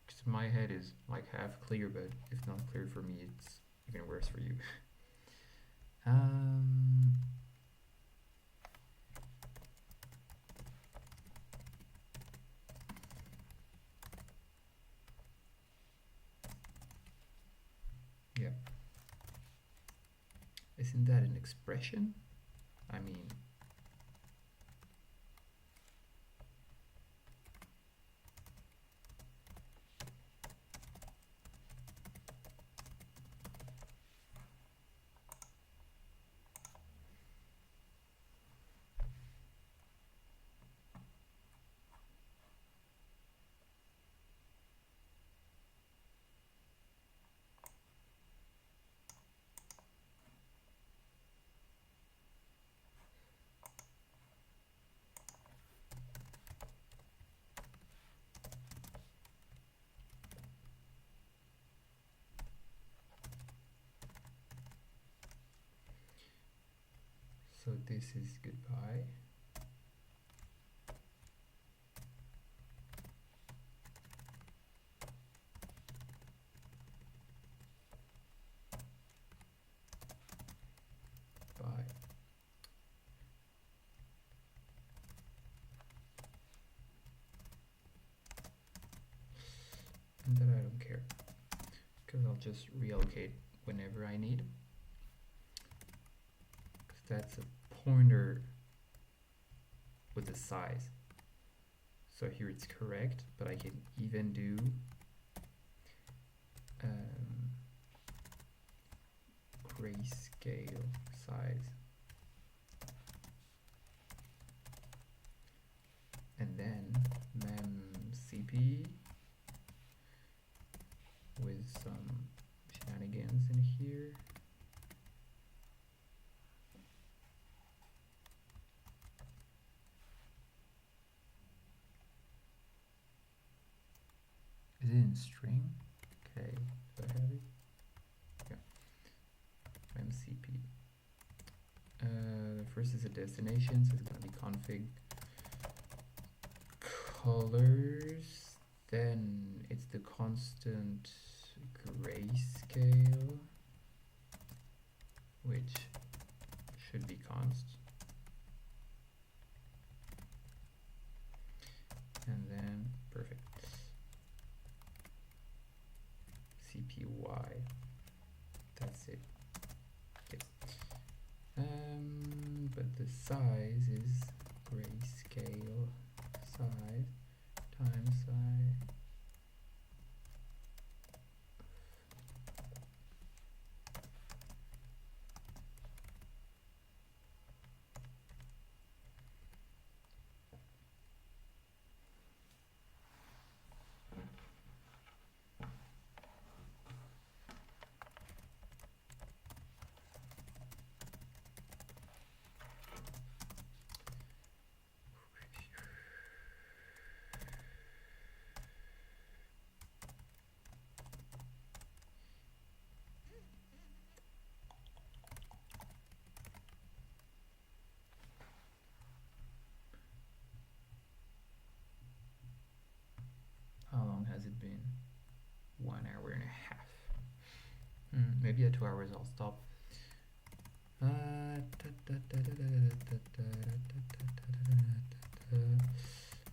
Because my head is like half clear, but if not clear for me, it's even worse for you. Yeah. Isn't that an expression? I mean, so this is goodbye. Bye. And then I don't care, because I'll just reallocate whenever I need. Because that's a pointer with a size. So here it's correct, but I can even do grayscale size. And then memcp with some shenanigans in here. Is it in string? Okay, do I have it? Yeah. MCP. First is a destination, so it's gonna be config colors. Then it's the constant grayscale. which should be const. And then perfect. CPY. That's it. Okay. But the size is grayscale size times size. How long has it been? 1 hour and a half. Maybe at 2 hours I'll stop.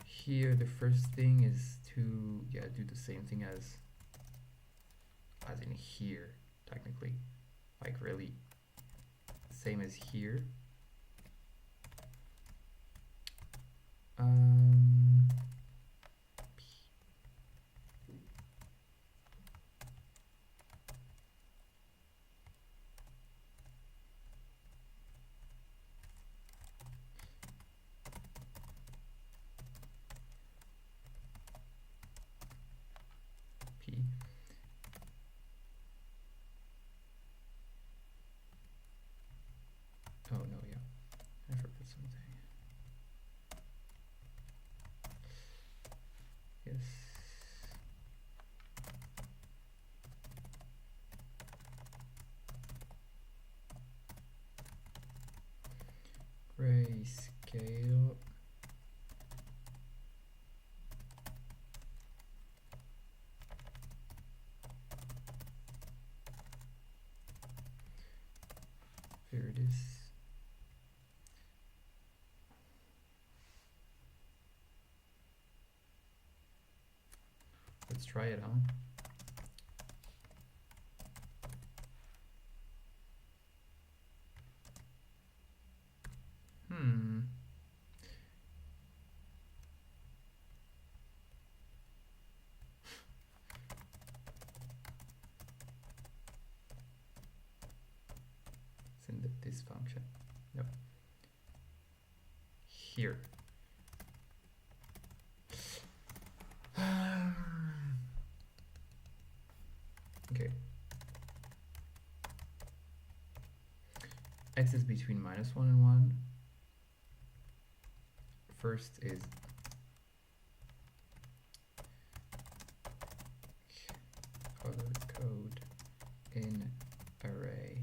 Here the first thing is to do the same thing as in here, technically, like really same as here. Oh no, yeah, I forgot something. Yes. Grayscale. Here it is. Let's try it, huh? It's in this function. Nope. Here. Okay. X is between -1 and 1. First is color code in array.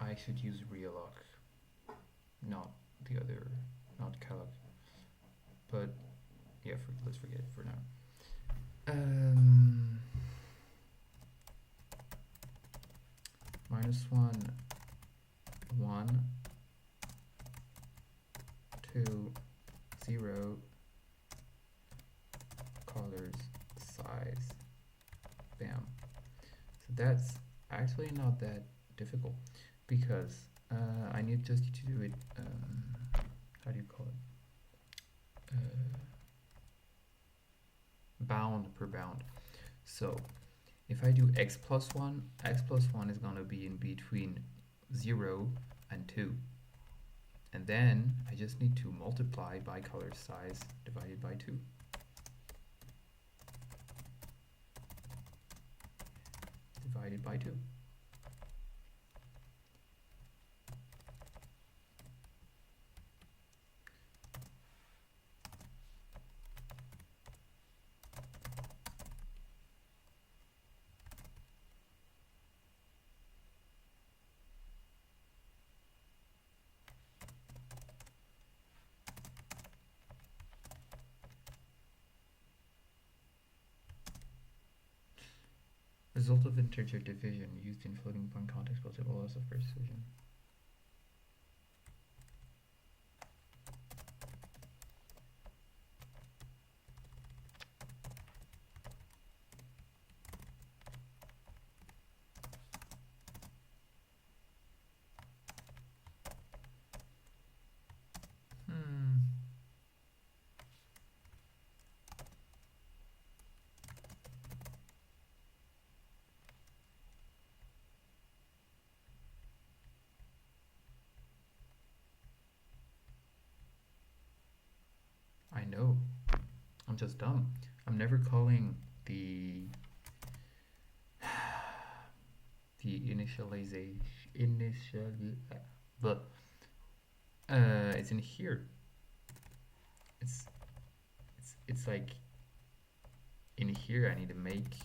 I should use realloc, not the other, not calloc. But yeah, let's forget it for now. -1, 1, 2, 0, colors, size, bam. So that's actually not that difficult, because I need just to do it, how do you call it? Bound per bound. So if I do x plus 1 is going to be in between 0 and 2. And then I just need to multiply by color size divided by 2. Divided by 2. result of integer division used in floating point context will table loss of precision. I know. I'm just dumb. I'm never calling the initialization but it's in here. It's like in here I need to make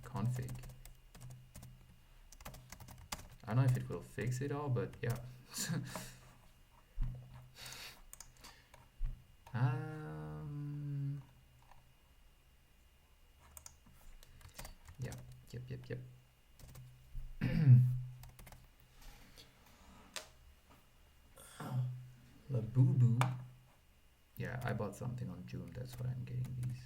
config. I don't know if it will fix it all, but yeah. Yep. La boo boo. Yeah, I bought something on June, that's why I'm getting these.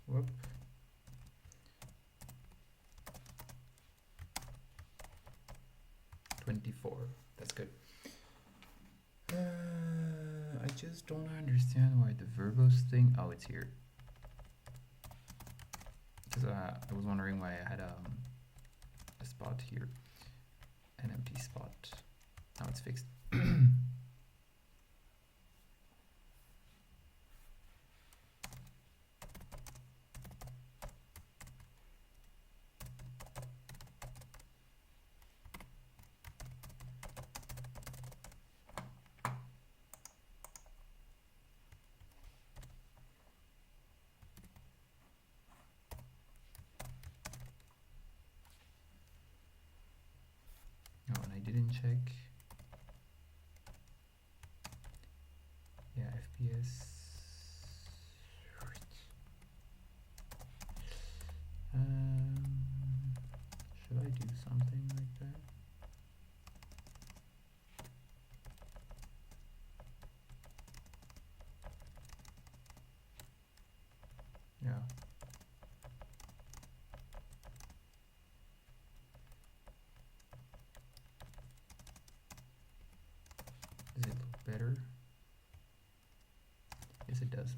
Whoop. $24. That's good. I just don't understand why the verbose thing. Oh, it's here. Because I was wondering why I had a spot here, an empty spot. Now it's fixed. Oh, and I didn't check. Yeah, FPS. Should I do Yeah. Does it look better? Yes, it does.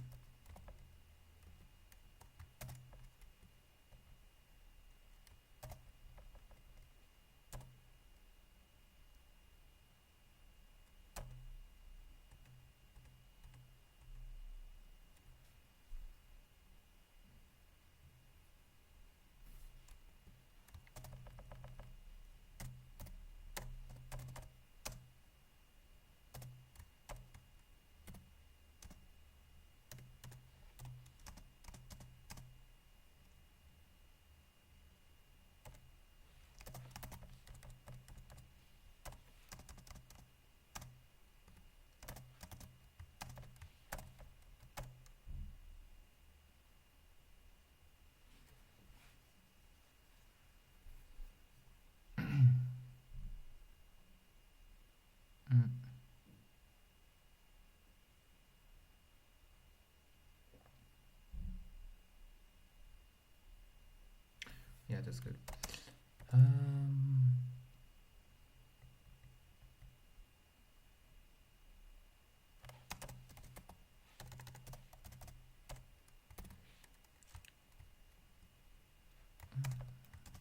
Mm. Yeah, that's good.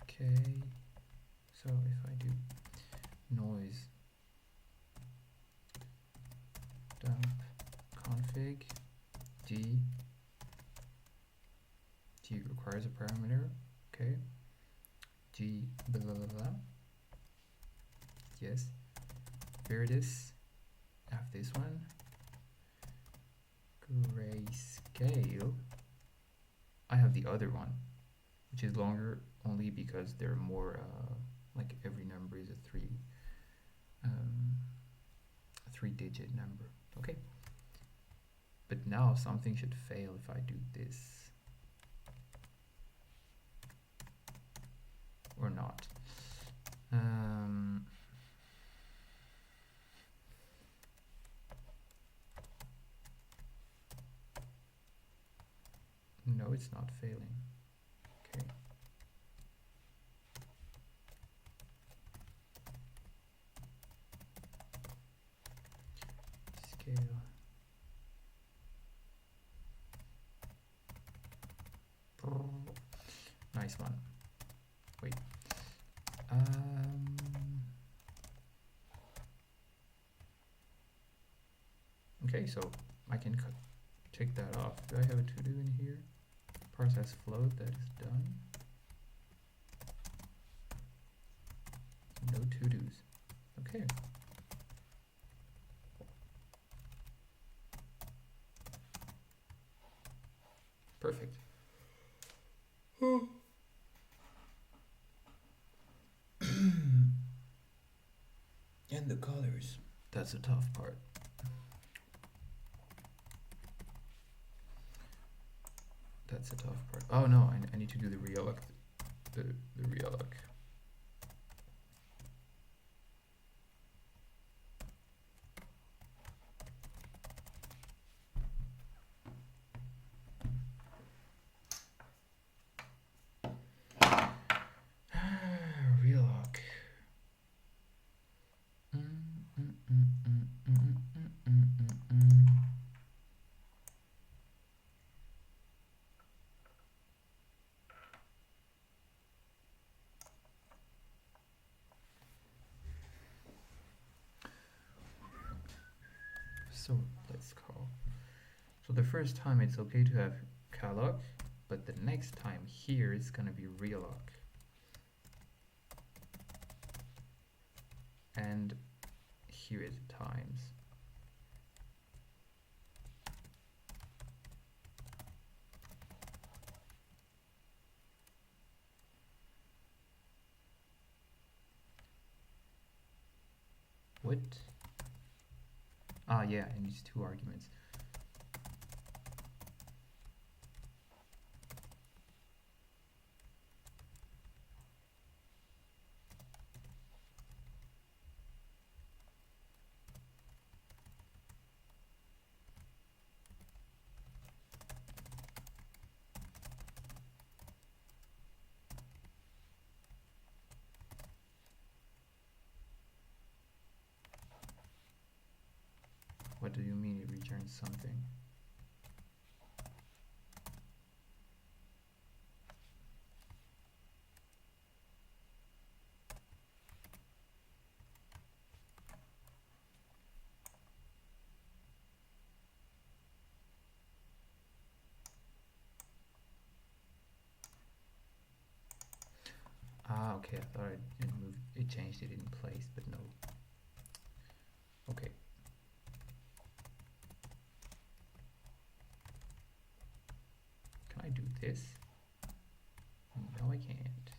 Okay, so if I do noise dump config d requires a parameter. Okay, g blah blah blah blah. Yes, here it is. I have this one. Grayscale. I have the other one, which is longer only because they're more like every number is a three-digit number. Okay, but now something should fail if I do this or not. No, it's not failing. Okay. Scale. Nice one. Wait. Okay, so I can take that off. Do I have a to-do in here? Process float, that is done. No to-dos. Okay. Perfect. And the colors. That's the tough part. That's the tough part. Oh no, I need to do the realloc. The realloc. Realloc. So let's call. So the first time it's okay to have calloc, but the next time here it's gonna be realloc. And here is times. What? Ah, yeah, it needs two arguments. What do you mean it returns something? Ah, okay, I thought it changed it in place, but no. Okay. Can I do this? No, I can't.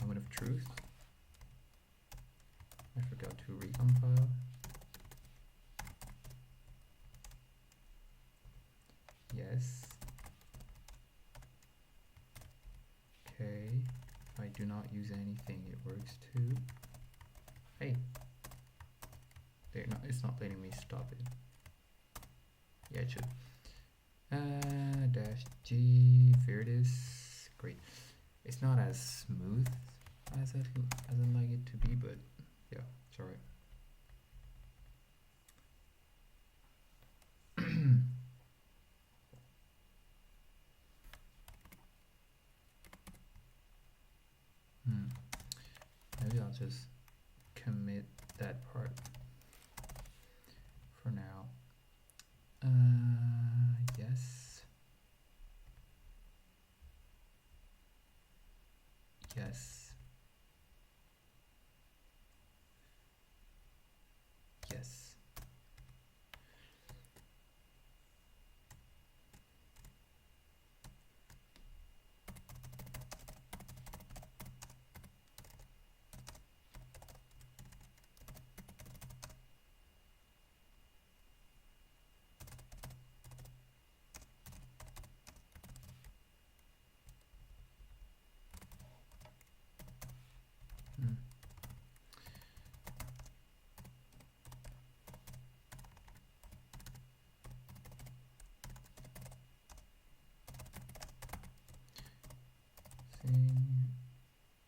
Moment of truth. I forgot to recompile. Yes. Okay. If I do not use anything, it works too. Hey. It's not letting me stop it. Yeah, it should. Dash G. Here it is. Great. It's not as smooth as I'd like it to be, but yeah, it's alright. Maybe I'll just commit that part for now. Yes. Yes. Yes.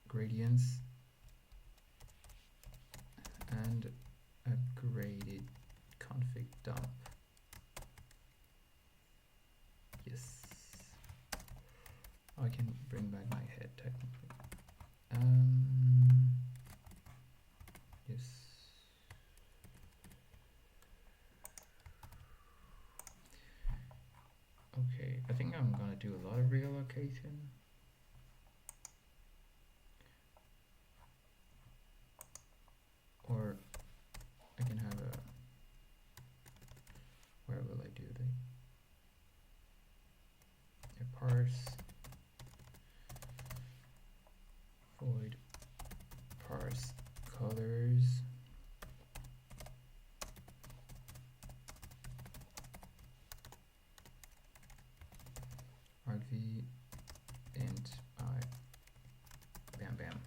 Gradients and upgraded config dump. Yes. I can bring back my head technically. Yes. Okay, I think I'm gonna do a lot of reallocation. Or I can have a, where will I do a parse void parse colors argv int I bam bam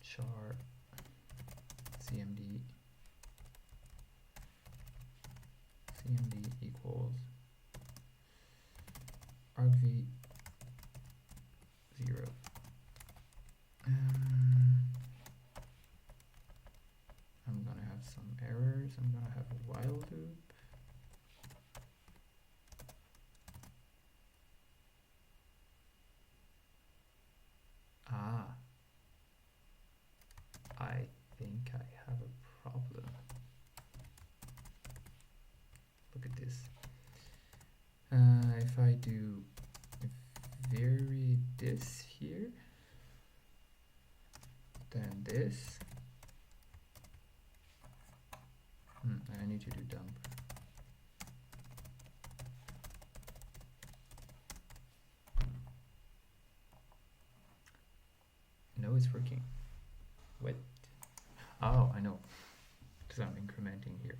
char cmd equals argv 0. I'm gonna have some errors. I'm gonna have a while loop. I think I have a problem. Look at this. If I do vary this here, then this, I need to do dump. No, it's working. What? Oh, I know, because I'm incrementing here.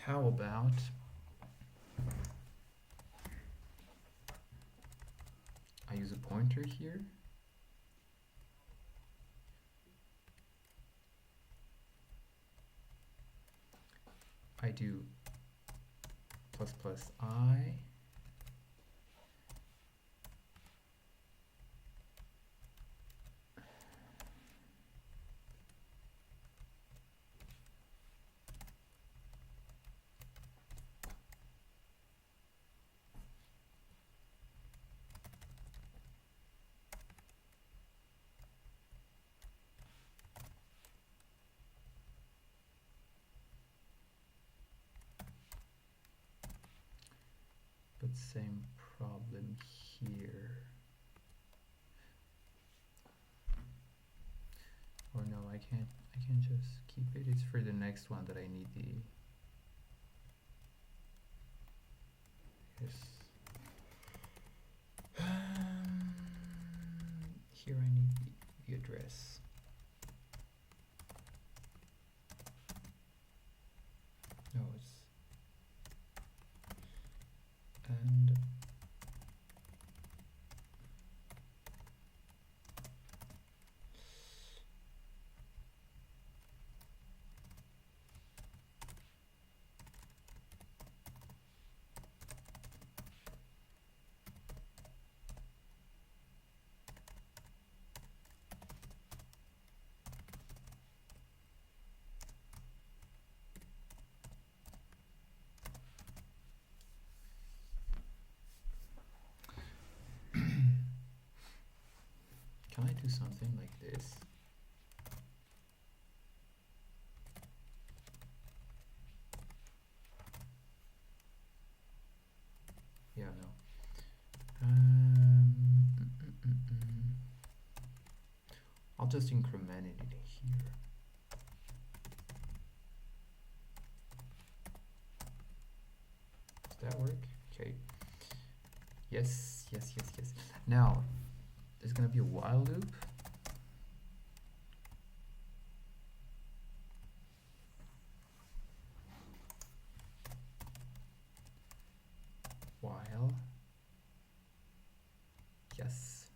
How about I use a pointer here. do plus plus I, but same problem here. Or no, I can just keep it. It's for the next one that I need the here I need the address. No, it's and can I do something like this? Yeah, no. I'll just increment it here. Does that work? Okay. Yes, yes, yes, yes. Now, there's gonna be a while loop. While. Yes.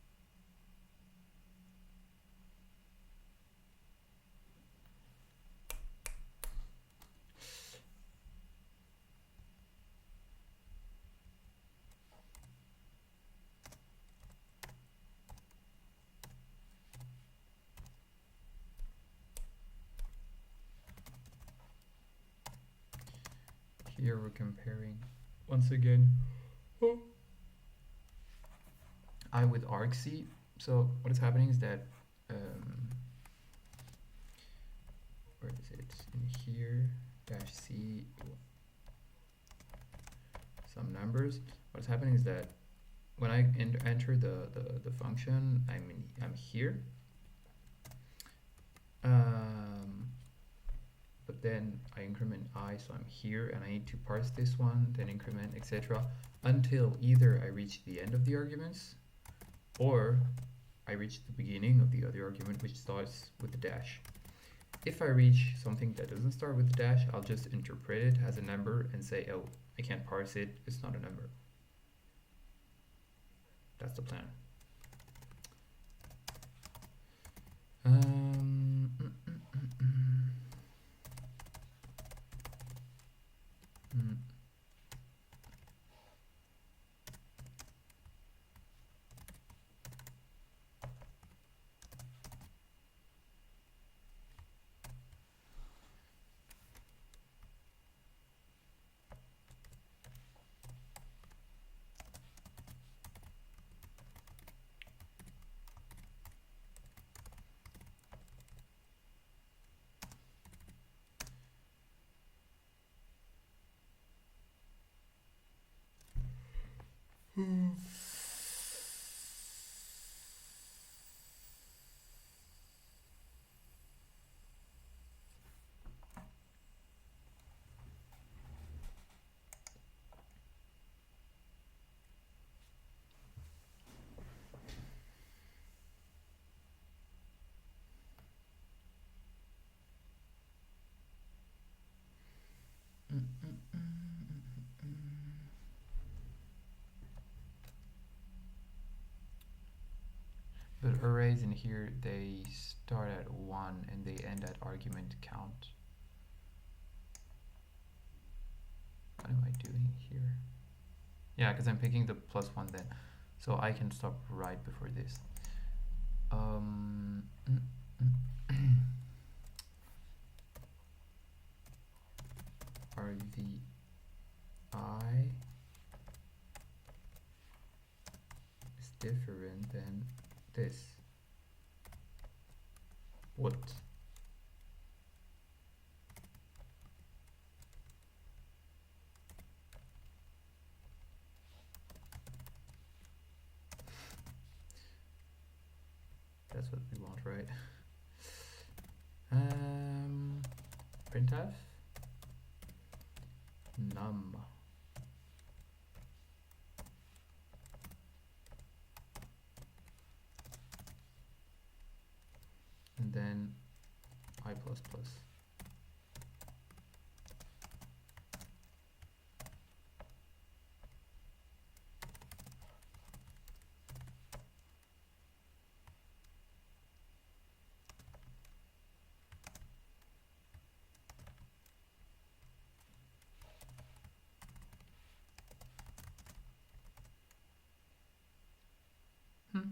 Here we're comparing once again I with argc. So what is happening is that where is it? In here, dash C, some numbers. What's happening is that when I enter the function, I'm here. But then I increment I, so I'm here, and I need to parse this one, then increment, etc., until either I reach the end of the arguments, or I reach the beginning of the other argument, which starts with the dash. If I reach something that doesn't start with the dash, I'll just interpret it as a number and say, oh, I can't parse it, it's not a number. That's the plan. But arrays in here, they start at 1 and they end at argument count. What am I doing here? Yeah, because I'm picking the +1 then. So I can stop right before this. Um, are the I is different than this? What? That's what we want, right? Printf num, and then I++. Hmm.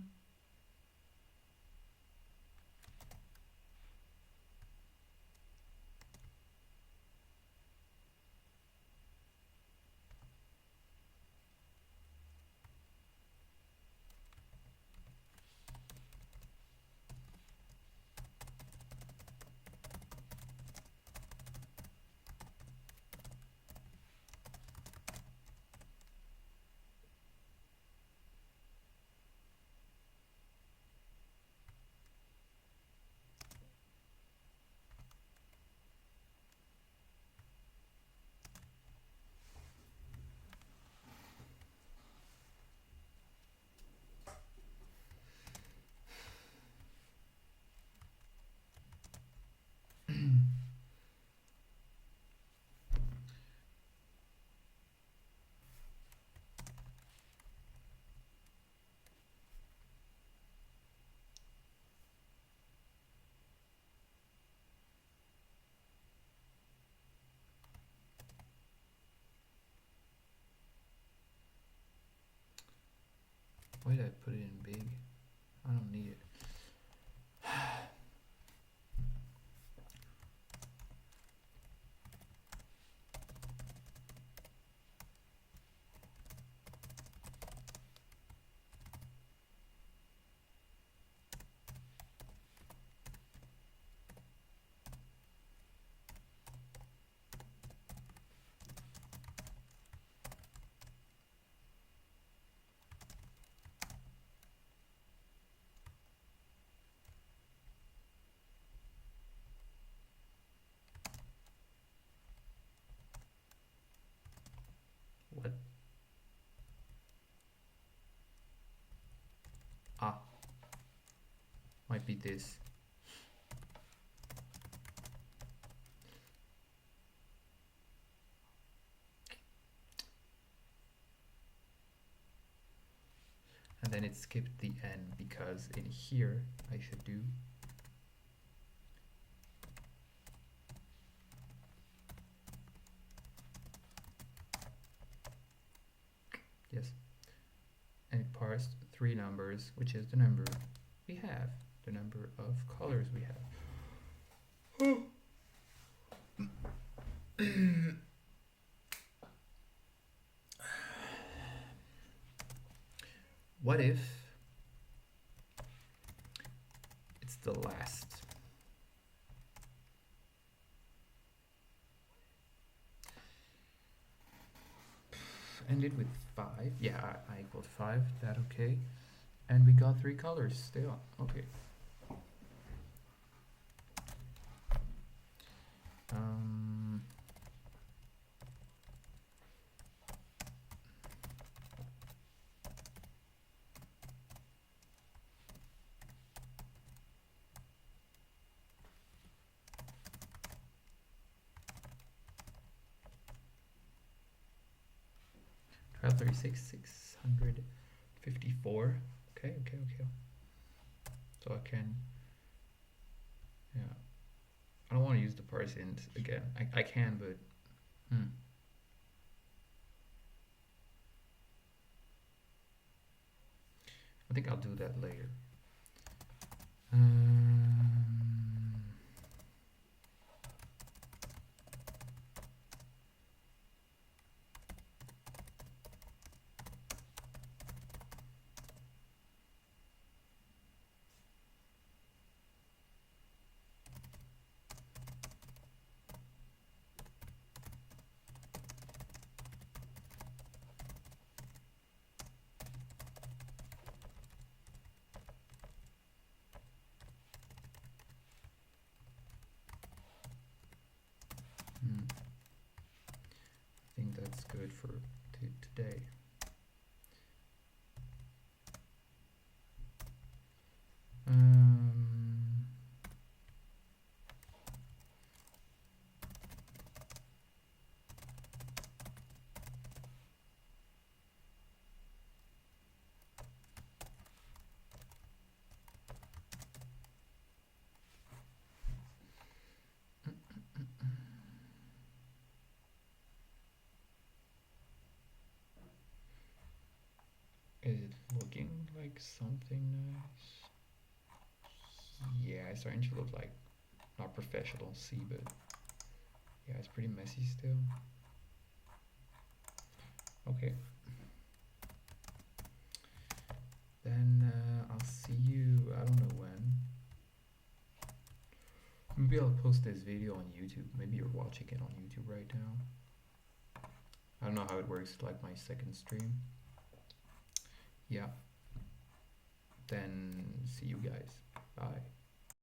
Why did I put it in big? I don't need it. What? Ah, might be this. And then it skipped the N because in here I should do yes. And it parsed 3 numbers, which is the number we have, the number of colors we have. What if it's the last? Ended with 5. Yeah, I equaled 5. That okay? And we got 3 colors still. Okay. Um, 1236, 654. Okay. So I can, yeah. I don't want to use the parse int again. I can, but I think I'll do that later. Um, I think that's good for today. Um, is it looking like something nice? Yeah, it's starting to look like not professional, see, but yeah, it's pretty messy still. Okay. Then I'll see you, I don't know when. Maybe I'll post this video on YouTube. Maybe you're watching it on YouTube right now. I don't know how it works, like my second stream. Yeah. Then see you guys. Bye.